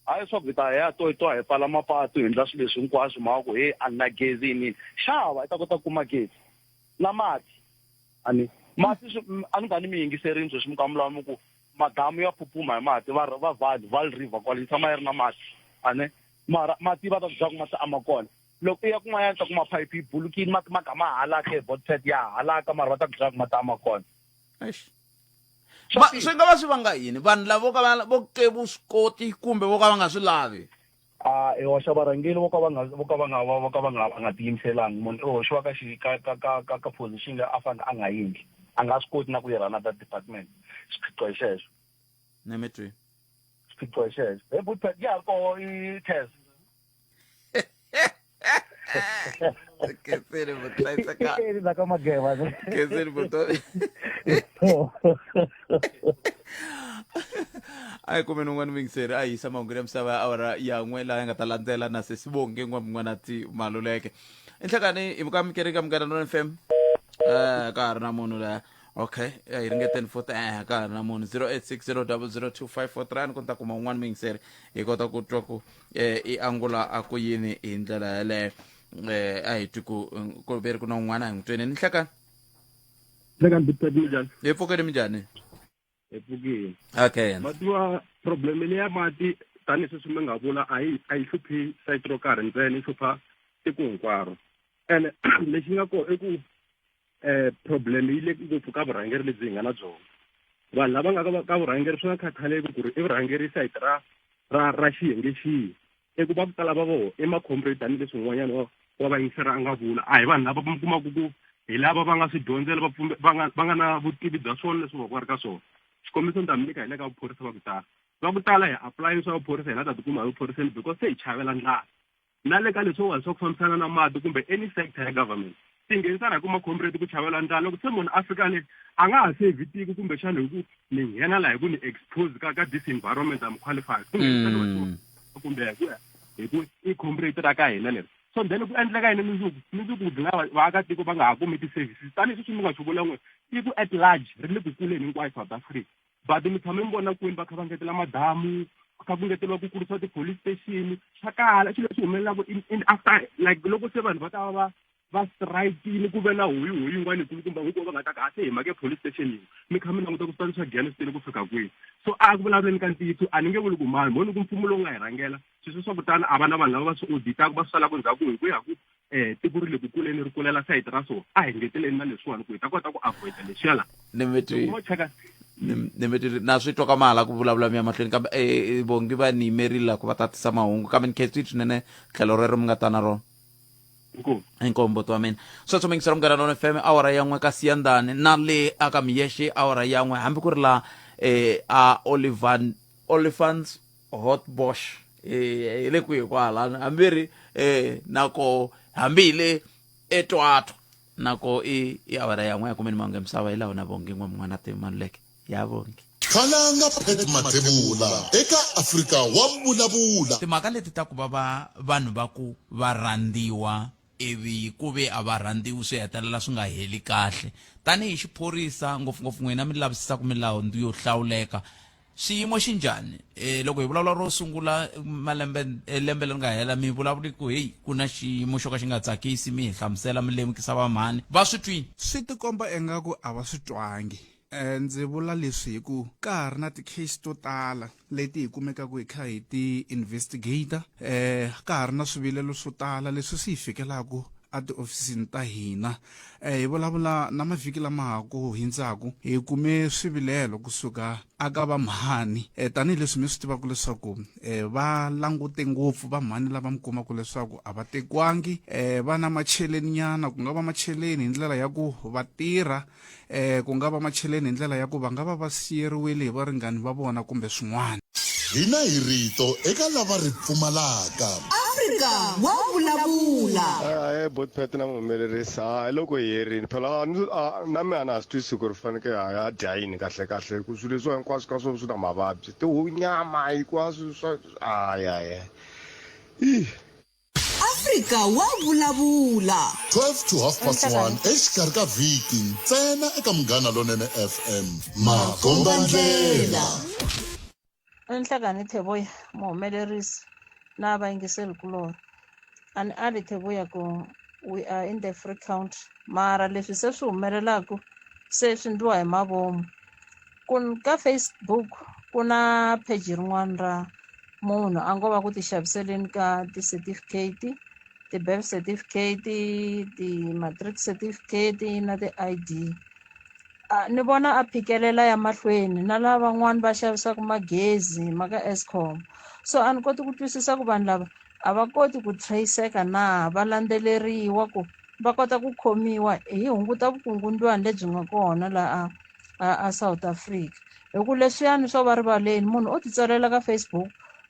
hayi swa ku hi ta hi ya to hi pfala mapatu hi endla swilo leswi hinkwaswo mhaka ku a ni na gezi yinini xava i ta kota ku kuma gezi na mati mati a ni nga ni mi yingiserini sweswi mi ka mi lava ku madamu ya pupuma hi mati va Val River kwale yi tshama yi ri na mati mara mati va ta ku byaku mati a ma kona loko i ya kun'wanyana ta kuma phayiphi yi bulukini mati ma ka ma halaka hi botpet ya halaka mara va ta ku byaku mati a ma kona swi nga va swi vanga yini vanhu lava vo ke vuswikoti kumbe vo ka va nga swi lavi i hoxa varhangeri vo ka va nga tiyimiselangi munhu i hoxiwa ka position leyi a fanele a nga yendli a nga swi koti na ku yirana that department swiphiqo hi xexo ni mi twi swiphiqo hi xexo hi botpet ya koho i test Keseni mutlaisaka. Na kama gema. Keseni muto. Ai kuma nungwana vayingiseri ai isa mahungu ya misava awara yan'we laha ya nga ta landzela na sesibonge n'wana ti Maluleke. Enhlakani i mukamukeri ka Munghana FM. Ka ha ri na munhu la. Okay, hi ringeteni futhi ka ha ri na munhu 0860002543 ni konta kuma un'wana vayingiseri hi kota ku twa ku i angula a ku yini hi ndlela yaleyo. A hi twi ku veri ku na un'wana hi n'wi tweni ni hlakani bitadi njani hi pfukeni minjhani hi pfukini okay matiwa problem leyi ya mati tanihi sweswi mi nga vula a yi hluphi sayiti ro karhi ntsena yi hlupha tiko hinkwaro ene lexi nga koho i ku problem yi le ngopfu ka vurhangeri lebyi hi nga na byona vanhu lava nga ka vurhangeri swi nga khathaleki ku ri i vurhangeri sayiti ra xiyenge xihi i ku va ku tala va voho i makhomrade tanihileswi n'wanyana wa vayingiseri a nga vula a hi vanhu lava mi kumaku ku hi lava va nga swi dyondzela va nga na vutivi bya swona leswi va ku ri ka swona xikombiso ni ta mi nyika hi le ka vuphorisa va ku tala hi apply swa vuphorisa hi la ta tikuma hi vuphoriseni because se hi chavela ndlala na le ka leswo wa swa ku fambisana na mati kumbe any sector ya government ti nghenisana hi ku makhomrade ku chavela ndlala loko se munhu Afrika leyi a nga ha sevi tiko kumbe xana hi ku ni nghena laha hi ku ni expose ka this environment I'm qualified kumbe hi ku i comrade ra ka hina leri so then ku endleka yini mindzuku dlina vaakatiko va nga ha kumi ti-services tanihi sweswi mi nga swi vula n'we tiko at large ri le ku kuleni hinkwayo South Africa but mi tshame mi vona kwini va kha va ngetela madamu ku kha ku ngeteliwa ku kurisiwa ti-police station swa kala swilo leswi humelelaka after like loko se vanhu va ta va strike-ini ku ve na huyi yin'wana yikulukumba hinkwavo va nga ta kahle hi mhaka police station yin'we mi kha mi languta ku switanisa gyanistini ku fika kwihi so a ku vulavuleni ka ntiyiso a ni nge vuli ku mani moni ku mfumo lowu nga hi rhangela sweswo swa kutani a va na vanhu lava va swi auditaka va swi salaka ndzhaku hi ku ya ku tiko ri le ku kuleni ri kulela sayiti ra so a hi ngeteleni na leswiwani ku hi ta kota ku avoida leswiya la ni mi na swi twa ka mahala ku vulavula mi ya mahlweni kambe vongi va ni yimerile ku va tatisa mahungu kambe ni khetswi swinene tlhelo rero mi nga ta na rona inkombo to mina so to mingisera Munghana FM awara yan'we ka siyandane na le aka miyexe awara yan'we hambi ku ri la a Olifants Hotbosh le ku hikwala hambiri nako hambile etwato nako i awara yan'we ya kumeni mangu emsava hi lawa na vongi n'wana ti Maluleke ya vongi khalanga phet matebula eka Afrika wa vulavula timhaka leti ta ku va vanhu va ku va rhandziwa ivi ku ve a va rhandziwi swi hetelela swi nga heli kahle tanihi xiphorisa ngopfungopfu n'wina mi lavisisaka milawu yo hlawuleka xiyimo xi njhani loko hi vulavula ro sungula lembe leri nga hela mi vulavuli ku heyi ku na xiyimo xo ka xi nga tsakisi mi hi hlamusela mi lemukisa vamhani va swi twini swi tikomba engaku a va swi twangi ndzi vula leswi hi ku ka ha ri na ti-case to tala leti hi kumekaka hi kha hi ti-investigator ka ha ri na swivilelo swo tala leswi swi hi fikelaka a tiofisini ta hina hi vulavula na mavhiki lama ha ku hindzaku hi kume swivilelo kusuka aka vamhani tanihileswi mi swi tivaka leswaku va langute ngopfu vamhani lava mi kumaka leswaku a va tekiwangi va na macheleni nyana ku nga va macheleni hi ndlela ya ku va tirha ku nga va macheleni hi ndlela ya ku va nga va siyeriwile hi varingani va vona kumbe swin'wana hina hi rito eka lava ri pfumalaka Afrika wa vulavula. Botpet na muhumelerisa loko hi herini phela na me ana swi twisisi ku ri faneke a dya yini kahle ku swilo leswi hinkwaswo ka swona swi na mavabyi nyama hinkwaswo swa Afrika wa vulavula. 12 to 1:30 exikarhi ka vhiki ntsena eka Munghana Lonene FM. Makombandlela. Enhlangano Theboya muhumelerisi na vayingiseri kuloni. Ali Theboya ku we are in the free country. Mara leswi se swi humelelaku se swi ndliwa hi mavomu. Ka Facebook ku na page rin'wana ra munhu a ngo va ku ti xaviseleni ka ti-certificate, ti-birth certificate, ti-matric certificate na ti-ID. Ni vona a phikelela ya mahlweni na lava van'wana va xavisaka magezi maka Eskom. So a ni koti ku twisisa ku vanhu lava a va koti ku traceka na va landzeleriwa ku va kota ku khomiwa hi hunguta vukungundzwani lebyi nga kona la a South Africa. Hi ku leswiyani swo va rivaleni munhu o titsalela ka Facebook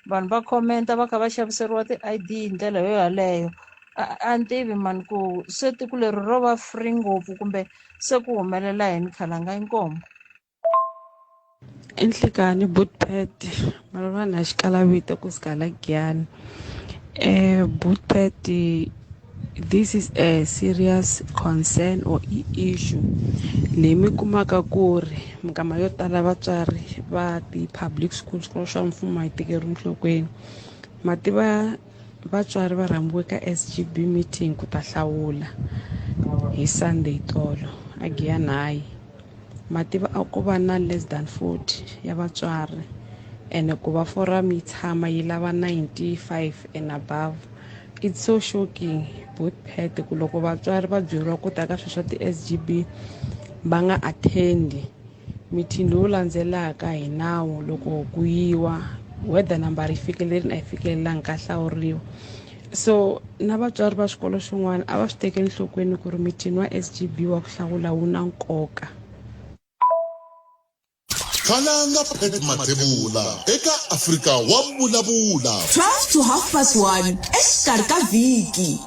vanhu va commenta va kha va xaviseriwa ti-ID hi ndlela yo yaleyo. A ni tivi mani ku se tiko leri ro va free ngopfu kumbe se ku humelela yini khalanga inkomo. Enhlekani Bootpet malwa na xikalavito ku sikala Giyani. Bootpet, this is a serious concern or issue leyi mi kumaka ku ri mikama yo tala vatswari va ti-public schools swikolo swa mfumo a yi tekeriwi enhlokweni. Mativa vatswari va rhambiwe ka SGB meeting ku ta hlawula hi Sunday tolo a Giyani hayi. Mativa a ku va na less than 40 ya vatswari ene ku va forum yi tshama yi lava 95 and above. It's so shocking Bootpet ku loko vatswari va byeriwa ku ta ka swilo swa ti-SGB va nga attendi meeting lowu landzelaka hi nawu loko ku yiwa whether number yi fikelerini a yi fikelelangi ka hlawuriwa. So na vatswari va swikolo swin'wana a va swi tekeli enhlokweni ku ri meeting wa SGB wa ku hlawula wu na nkoka. Khalanga Pet Matimba eka Afrika wa vulavula. 12 to 1:30 exikarhi ka vhiki.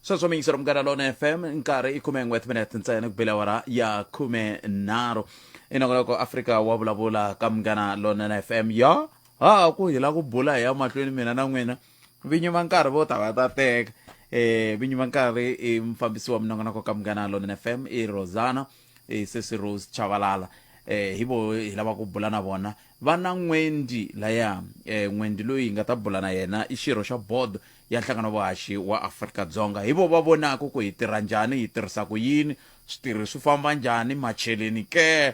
Sweswo mi yingisela Munghana Lonene FM nkarhi i 11 minutes ntsena ku bela awara ya 13. Inongoloko Afrika wa vulavula ka Munghana Lonene FM ya ku hila ku bula ya mahlweni mina na n'wina vinyi va nkarhi vo ta va ta teka. Vinyi va nkarhi i mufambisi wa minongonoko ka Munghana Lonene FM i Rozana Sesi Rose Chabalala. Hibo hi lava ku bula na vona va na n'wendi laya n'wendi loyi nga ta bula na yena i xirho xa board ya nhlangano vuhaxi wa Afrika-Dzonga. Hibo va vonaka ku hi tirha njhani hi tirhisa ku yini switirhi swi famba njhani macheleni ke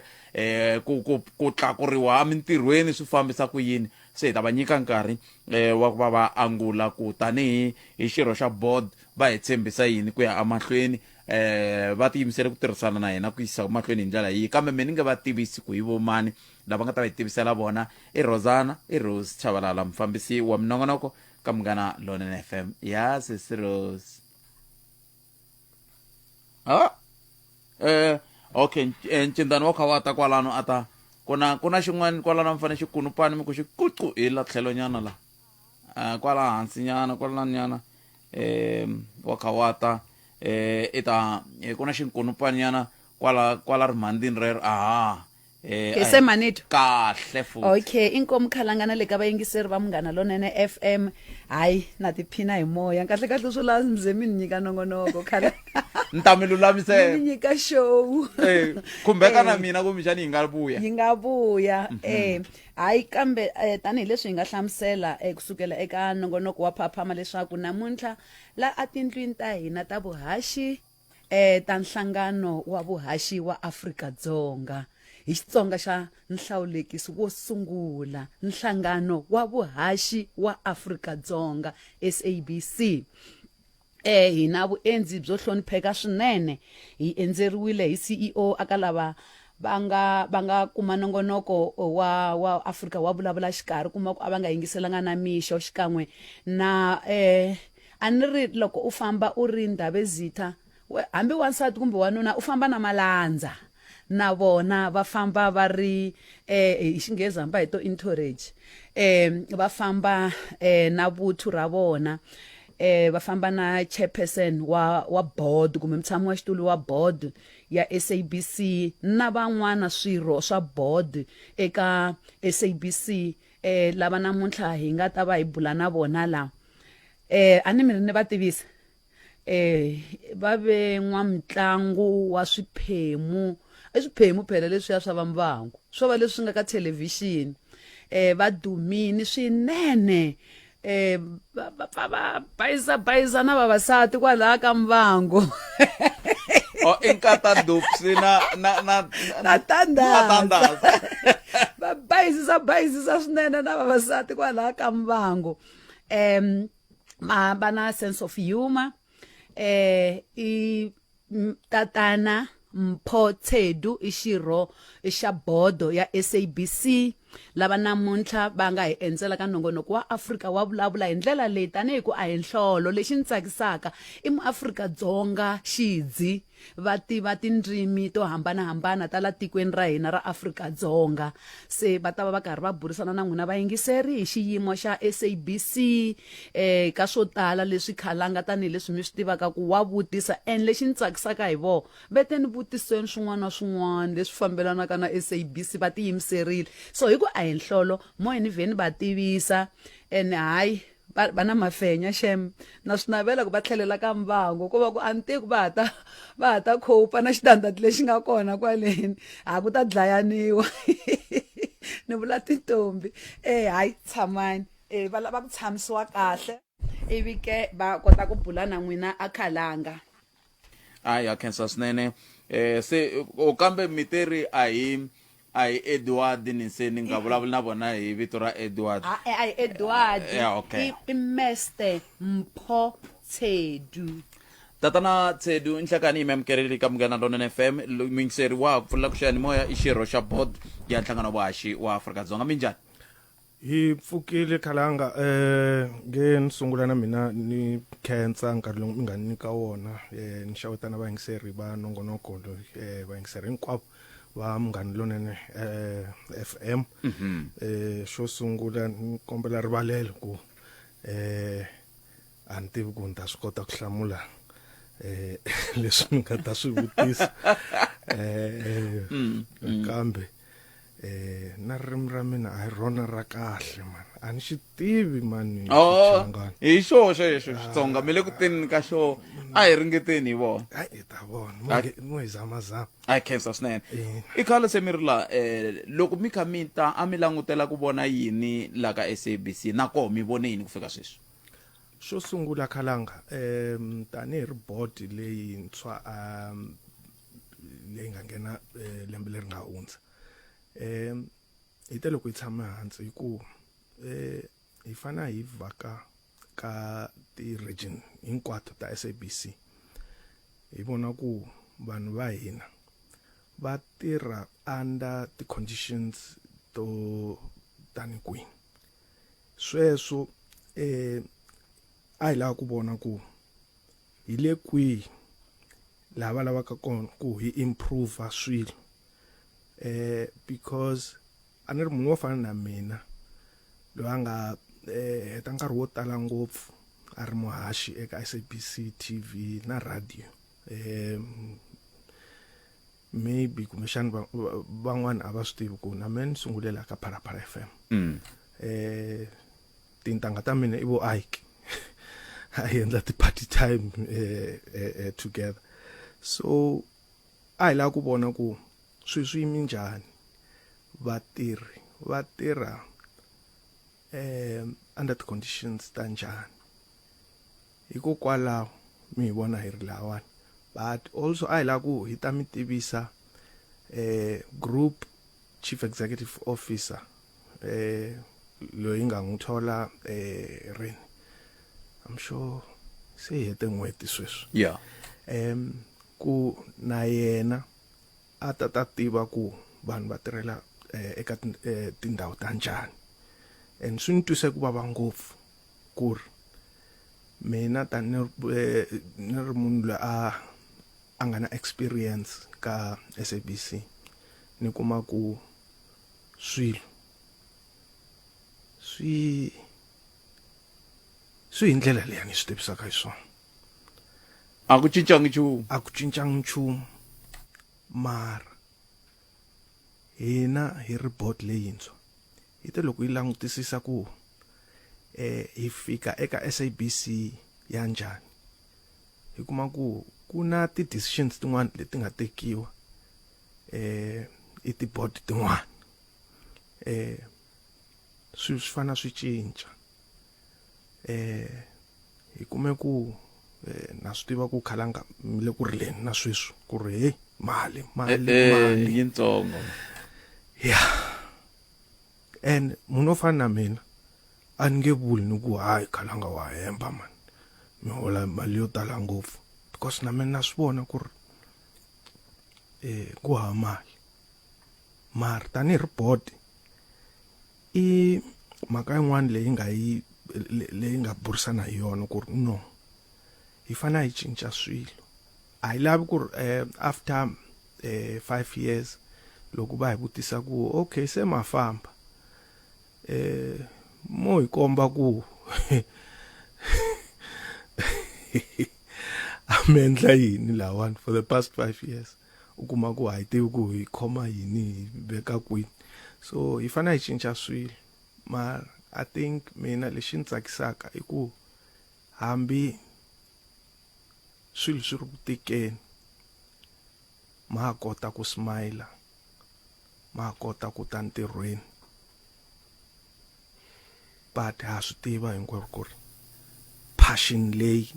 ku tlakuriwa mintirhweni swi fambisa ku yini. Se hi ta va nyika nkarhi wa ku va angula ku tanihi hi xirho xa board va hi tshembisa yini ku ya amahlweni va tiyimisele ku tirhisana na yena ku yisa mahlweni hi ndlela yihi. Kambe mina ni nga va tivisi ku hi vo mani lava nga ta va hi tivisela vona i Rozana i Rose Chabalala mufambisi wa minongonoko ka Munghana Lonene FM ya Sesi Rose. Okay ncindani wa kha wa ta kwalano ata kuna xin'wana kwalano mfane xikunupani mi ku xi kucu hi la tlhelo nyana la kwala hansi nyana kwala nyana wa kha wa ta ita kuna xinkunupani nyana kwala rimhandini rero Kese manito kahle futhi. Okay inkomo khalangana le ka vayingiseri va Munghana Lonene FM hayi na tiphina hi moya kahle kahle swo la mzemini nyika nongonoko khala ntamilulamise ni nyika show kumbeka na mina kumixani yi nga vuya hayi kambe tanihi leswi hi nga hlamusela kusukela eka nongonoko wa phaphama leswaku namuntlha la atindlwini ta hina ta vuhaxi ta nhlangano wa vuhaxi wa Afrika-Dzonga hi Xitsonga xa nhlawulekisi wo sungula nhlangano wa vuhaxi wa Afrika-Dzonga SABC. Hina vuendzi byo hlonipheka swinene hi endzeriwile hi CEO aka lava va nga kuma nongonoko wa Afrika wa vulavula xikarhi kuma ku a va nga yingiselanga na mixo xikan'we na a ni ri loko u famba u ri Ndabezitha hambi wansati kumbe wanuna u famba na malandza na vona va famba va ri hi xinghezi hamba hi to encourage va famba na vuthu ra vona va famba na chairperson wa board kumbe mutshami wa xitulu wa board ya SABC na van'wana swirho swa board eka SABC lava namuntlha hi nga ta va hi bula na vona la a ni mi ni va tivisa va ve n'wamutlangu wa swiphemu phela leswiya swa va Mbangu swo va leswi nga ka television va dumini swinene va bayisa na vavasati kwalaha ka Mbangu inkata dupsi na tandaza va bayisisa swinene na vavasati kwalaha ka Mbangu va na sense of humor I tatana Mpho Tshedu I xirho xa bodo ya SABC lava namuntlha va nga hi endzela ka nongonoko wa Afrika wa vulavula hi ndlela leyi tanihi ku a hi nhlolo lexi ni tsakisaka I muAfrika-Dzonga xidzi va tiva tindzimi to hambanahambana ta la tikweni ra hina ra Afrika-Dzonga se va ta va karhi va burisana na n'wina vayingiseri hi xiyimo xa SABC ka swo tala leswi khalanga tanihileswi mi swi tivaka ku wa vutisa and lexi ni tsakisaka hi vo vete ni vutiseni swin'wana na swin'wana leswi fambelanaka na SABC va tiyimiserile so hi ku a hi nhlolo mo ni vheni va tivisa and hayi va na mafenya shem na swi navela ku va tlhelela ka Mbangu ku va ku antiku va ta khopa na xitandati lexi nga kona kwaleni ku ta dlayaniwa ni vula tintombi hayi tshamani va lava ku tshamisiwa kahle ivi ke va kota ku bula na n'wina a khalanga ya khensa swinene se o kambe miteri a hi Edward ni se ni nga vulavula na vona hi vito ra Edward ai Edward okay I Mr Mpho Tshedu tatana Tshedu nhlakani imemkereli ka Munghana Lonene FM mingiseri wa pfula ku xani moya I xirho xa board ya nhlangano vaxi wa Afrika-Dzonga minjani hi pfukile khalanga nge sungula na mina ni khensa nkarhi lowu mi nga nyika wona ni xawetana vayingiseri va nongonoko vayingiseri hinkwavo va Munghana Lonene FM xo sungula ni kombela rivalelo ku a ni tivi ku ni ta swi kota ku hlamula leswi ni nga ta swi vutisa kambe na ririmi ra mina a hi rona ra kahle man a ni xi tivi mani hi xo xexo Xitsonga mi le ku teni ka xo a hi ringeteni hi vona hi ta vona mo hi zamazama a khensa swinene I khale se mi ri la loko mi kha mi ta a mi langutela ku vona yini la ka SABC na koho mi vone yini ku fika sweswi xo sungula khalanga tanihi ri board leyintshwa leyi nga nghena lembe leri nga hundza hi te loko hi tshame hansi hi ku hi fana hi vaka ka ti-region hinkwato ta SABC hi vona ku vanhu va hina va tirha under ti-conditions to tani kwihi sweswo a hi lava ku vona ku hi le kwihi lava lavaka kona ku hi improve swilo because a ni ri munhu wo fana na mina loyi a nga heta nkarhi wo tala ngopfu a ri muhaxi eka SABC TV na radio maybe kumbexani van'wana a va swi tivi ku na mina ni sungulela ka Phalaphala FM tintangha ta mina I vo Ike a hi endla ti-party time together so a hi lava ku vona ku swi yimi njhani vatirhi va tirha under the conditions ta njhani hikokwalaho mi hi vona hi ri lawani but also a hi lava ku hi ta mi tivisa group chief executive officer loyi nga n'wi thola rini I'm sure se hi hete n'hweti sweswi yeah ku na yena a ta tiva ku vanhu va tirhela eka tindhawu ta njhani and swi ni twise ku vava ngopfu ku ri mina ni ri munhu loyi a nga na experience ka SABC ni kuma ku swilo swi hi ndlela leyi ni swi tivisaka hi swona a ku cincangi nchumu mara hina hi report leyintshwa hi te loko yi langutisisa ku hi fika eka SABC ya njhani hi kuma ku ku na ti-decisions tin'wana leti nga tekiwa i ti-board tin'wana swi fana swi cinca hi kume ku na swi tiva ku khalanga mi le ku rileni na sweswi ku ri hey mali yintsongo ya and munhu fana na mina a ni nge vuli ni ku hayi khalanga wa hemba man mi hola mali yo tala ngopfu because na mina na swi vona ku ri ku hava mali mara tani report i mhaka yin'wana leyi nga burisana hi yona ku ri no hi fana hi cinca swilo a hi lavi ku ri after 5 years loko va hi vutisa ku okay se mafamba mo hi komba ku amendla yini lawani for the past 5 years u kuma ku hayi tivi ku hi khoma yini hi veka kwini so hi fana hi cinca swilo mara I think mina lexi ni tsakisaka i ku hambi swilo swi ri ku tikeni ma kota ku smile ma kota ku ta ntirhweni but ha swi tiva hinkwaro ku ri passion leyi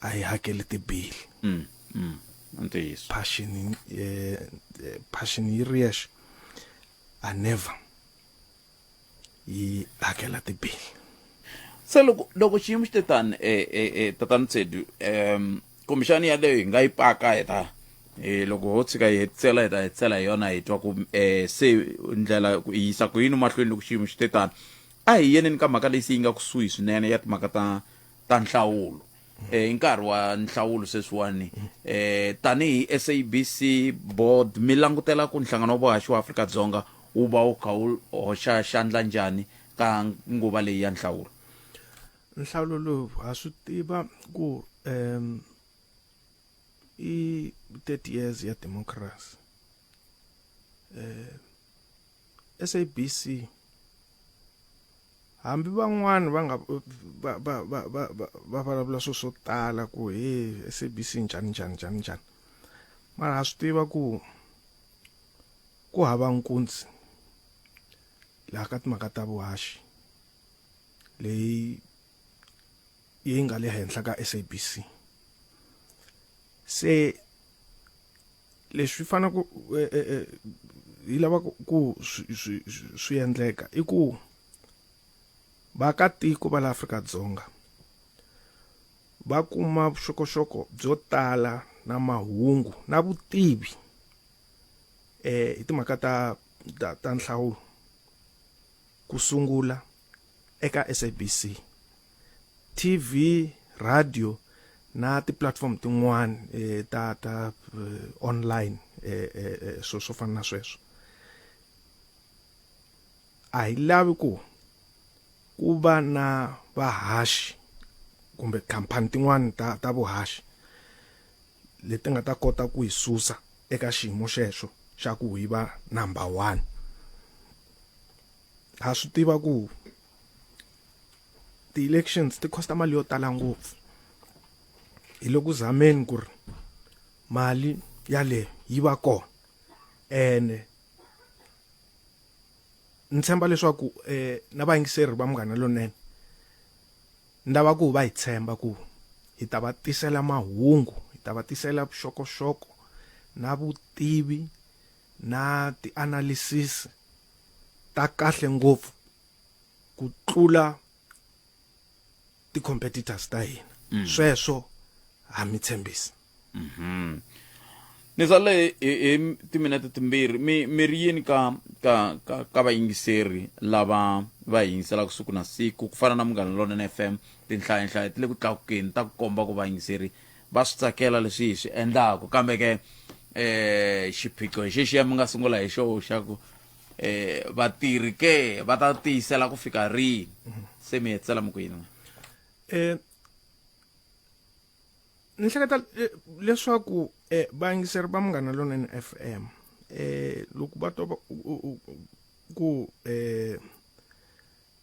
a yi hakeli tibili passion yi ri yexe a never yi hakela tibili se loko xiyimo xi te tani tatana Tshedu kumbexani yaleyo hi nga yi paka heta loko ho tshika hi hetisela hi yona hi twa ku se ndlela hi yisa ku yini mahlweni loko xiyimo xi te tani a hi yeneni ka mhaka leyi yi nga kusuhi swinene ya timhaka ta nhlawulo hi nkarhi wa nhlawulo sweswiwani tanihi SABC board mi langutela ku nhlangano wa vuhaxi wa Afrika-Dzonga wu va wu kha wu hoxa xandla njhani ka nguva leyi ya nhlawulo lowu ha swi tiva ku i 30 years ya democracy SABC hambi van'wana va nga va vulavula swo tala ku SABC njhani mara ha swi tiva ku hava nkunzi laha ka timhaka ta vuhaxi leyi yi nga le henhla ka SABC se leswi fana ku hi lava ku swi endleka i ku vaakatiko va la Afrika-Dzonga va kuma vuxokoxoko byo tala na mahungu na vutivi hi timhaka ta nhlawulo ku sungula eka SABC TV radio na ti-platform tin'wana ta online swo fana na sweswo a hi lavi ku va na vahaxi kumbe khampani tin'wana ta vuhaxi leti nga ta kota ku hi susa eka xiyimo xexo xa ku hi va number 1 ha swi tiva ku ti-elections ti costa mali yo tala ngopfu hi loko zameni ku ri mali yale yi va kona ene ni tshemba leswaku na vayingiseri va Munghana Lonene ni lava ku va hi tshemba ku hi ta va tisela mahungu hi ta va tisela vuxokoxoko na vutivi na ti-analysis ta kahle ngopfu ku tlula ti-competitors ta hina sweswo ha mi tshembisi ni sale hi timinete timbirhi mi ri yini ka vayingiseri lava va hi yingiselaka siku na siku ku fana na Munghana Lonene FM tinhlayo ti le ku tlakukeni ta ku komba ku vayingiseri va swi tsakela leswi hi swi endlaku kambe ke xiphiqo xexiya mi nga sungula hi xo xa ku vatirhi ke va ta tiyisela ku fika rini se mi hetsela mi kwini ni hleketa leswaku vayingiseri va Munghana Lonene FM loko va twa ku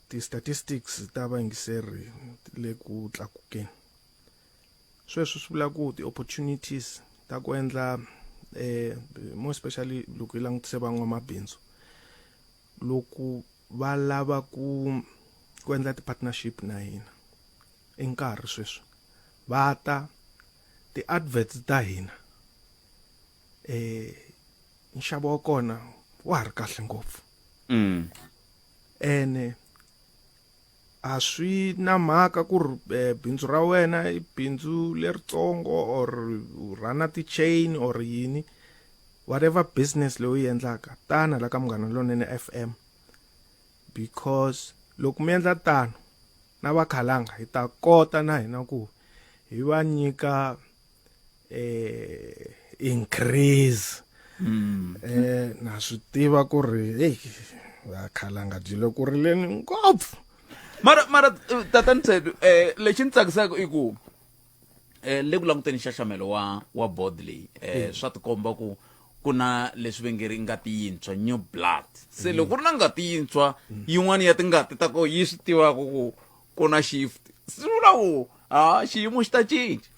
ti-statistics ta vayingiseri le ku tlakukeni sweswo swi vula ku ti-opportunities ta ku endla more especially loko hi langutise van'wamabindzu loko va lava ku endla ti-partnership na hina i nkarhi sweswi va ta ti-adverts ta hina nxavo wa kona wa ha ri kahle ngopfu ene a swi na mhaka ku ri bindzu ra wena i bindzu leritsongo or rana ti-chain or yini whatever business leyi u yi endlaka tana la ka Munghana Lonene FM because loko mi endla tano na vakhalanga hi ta kota na hina ku hi va nyika increase na swi tiva ku ri vakhalanga byile ku ri leni ngopfu mara tatani Tshedu lexi ni tsakisaka i ku le ku languteni nxaxamelo wa board leyi swa tikomba ku ku na leswi ve nge ri ngati yintshwa new blood se loko ku ri na ngati yintshwa yin'wana ya tingati ta ko yi swi tivaka ku ku na shift swi vula ku xiyimo xi ta cinca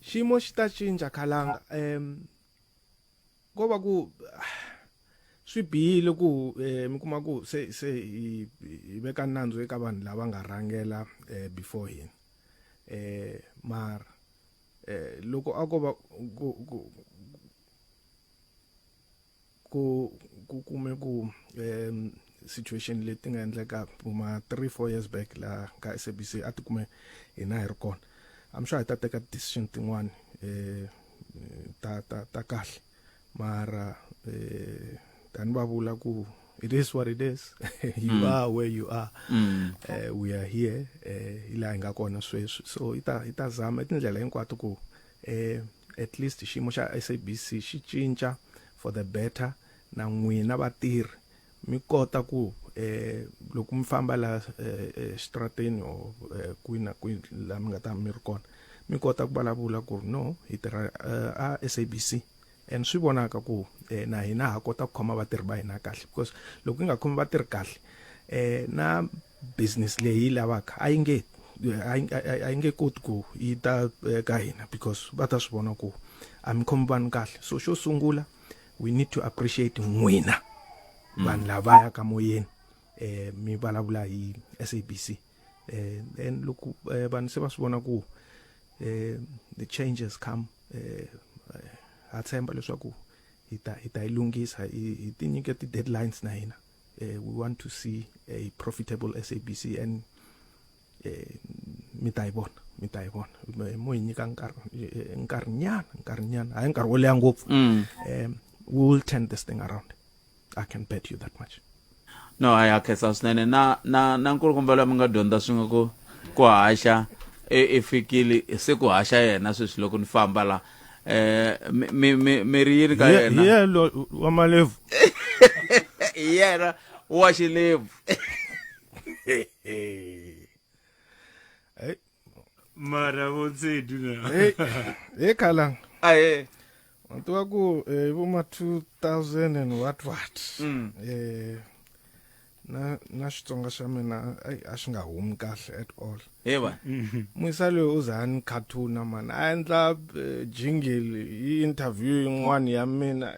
xiyimo xi ta cinca khalanga ko va ku swi bihile ku mi kuma ku se hi veka nandzu eka vanhu lava nga rhangela before hina mara loko a ko va ku kume ku situation leti nga endleka ma 3-4 years back la ka SABC a ti kume hina hi ri kona I'm sure hi ta teka decision tin'wana ta kahle mara tani va vula ku it is what it is you are where you are we are here ila nga kona sweswi so ita zama tindlela hinkwato ku at least xiyimo xa SABC xi cinca for the better na n'wina vatirhi mi kota ku loko mi famba la strateni or kwina la mi nga ta mi ri kona mi kota ku vulavula ku no hi tirha a SABC and swi vonaka ku na hina ha kota ku khoma vatirhi va hina kahle because loko hi nga khomi vatirhi kahle na business leyi lavaka a yi nge koti ku yi ta ka hina because va ta swi vona ku a mi khomi vanhu kahle so xo sungula we need to appreciate n'wina vanhu lavaya ka moyeni mi vulavula hi SABC and loko vanhu se va swi vona ku the changes come ha tshemba leswaku hi ta ilungisa hi ti nyike ti deadlines na hina we want to see a profitable SABC and mi ta yi vona mo hi nyika nkarhinyana hayi nkarhi wo leha ngopfu we will turn this thing around. I can bet you that much. No, I khensa swinene na nkulukumbelo mi nga dyondza swin'we ku haxa fikile se ku haxa yena sweswi loko ni famba la mi ri yini ka yena yena wa malevu yena wa xilevu mara vo Tshedu na khalanga aye Antua ku vuma 2000 and what na Xitsonga xa mina a xi nga humi kahle at all yeba Muisa loyi u za ni cartoon man a endla jingle yi interview yin'wana ya mina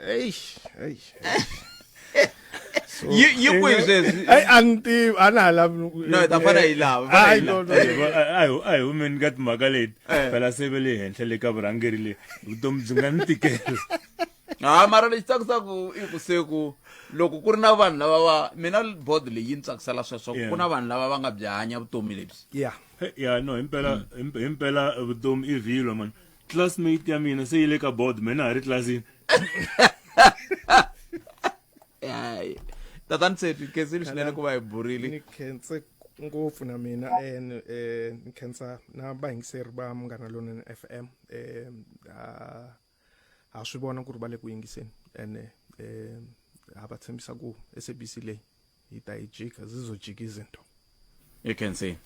so you kwezwe ai anti ana la no ta fana ilava ai women got magaleti phela sebele henhle le ka burangeri le vutomi byi nga ni tikela mara lexi tsakisaku i ku seku loko ku ri na vanhu lava mina board leyi yi ni tsakisela sweswo ku na vanhu lava va nga byi hanya vutomi lebyi ya no himpela vutomi i vhilwa man classmate ya mina se yi le ka board mina ha ri tlasini tatani Tshedu kenzile swinene ku va hi burile ni khense ngopfu na mina ni khensa na vayingiseri va Munghana Lonene FM ha swi vona ku ri va le ku yingiseni ene ha va tshembisa ku SABC leyi yi ta yi jika zizojika izinto. You can see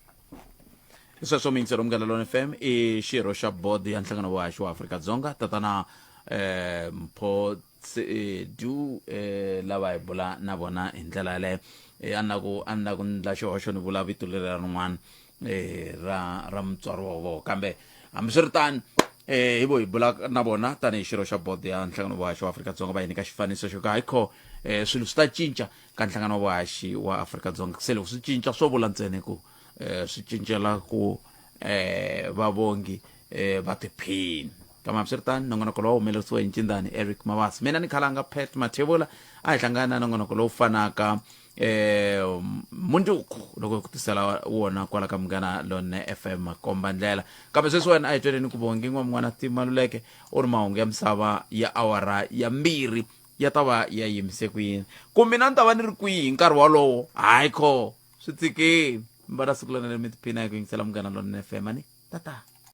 sweswo mingisero Munghana FM i xirho xa board ya nhlangano wa vahaxi wa Afrika-Dzonga tatana Mpho Tshedu lava hi bula na vona hi ndlela yaleyo anna ku ndla xihoxo ni vula vito leri rin'wana ra mutswari wa vona kambe hambiswiritano hi vo hi bula na vona tanihi xirho xa board ya nhlangano wa vahaxi wa Afrika-Dzonga va hi nyika xifaniso xo ka hayikho swilo swi ta cinca ka nhlangano wa vahaxi wa Afrika-Dzonga se loko swi cinca swo vula ntsena ku swi cincela ku vavongi va tiphini kama hambiswiritano nongonoko lowu humelerisiwe hi Ncindani Eric Mavasi mina ni khalanga Pet Mathebula a hi hlangana na nongonoko lowu fanaka munduku loko ku tisela wona kwala ka Munghana FM komba ndlela kambe sweswi wena a hi tweni ku vongi n'wana Maluleke u ri mahungu ya misava ya awara ya 2 ya ta va ya yimise ku yini kumbe na ni ta va ni ri kwihi hi nkarhi walowo hayikho swi tsikeni mbala siku lana le mi tiphina hi ku yingisela Munghana FM ani tata.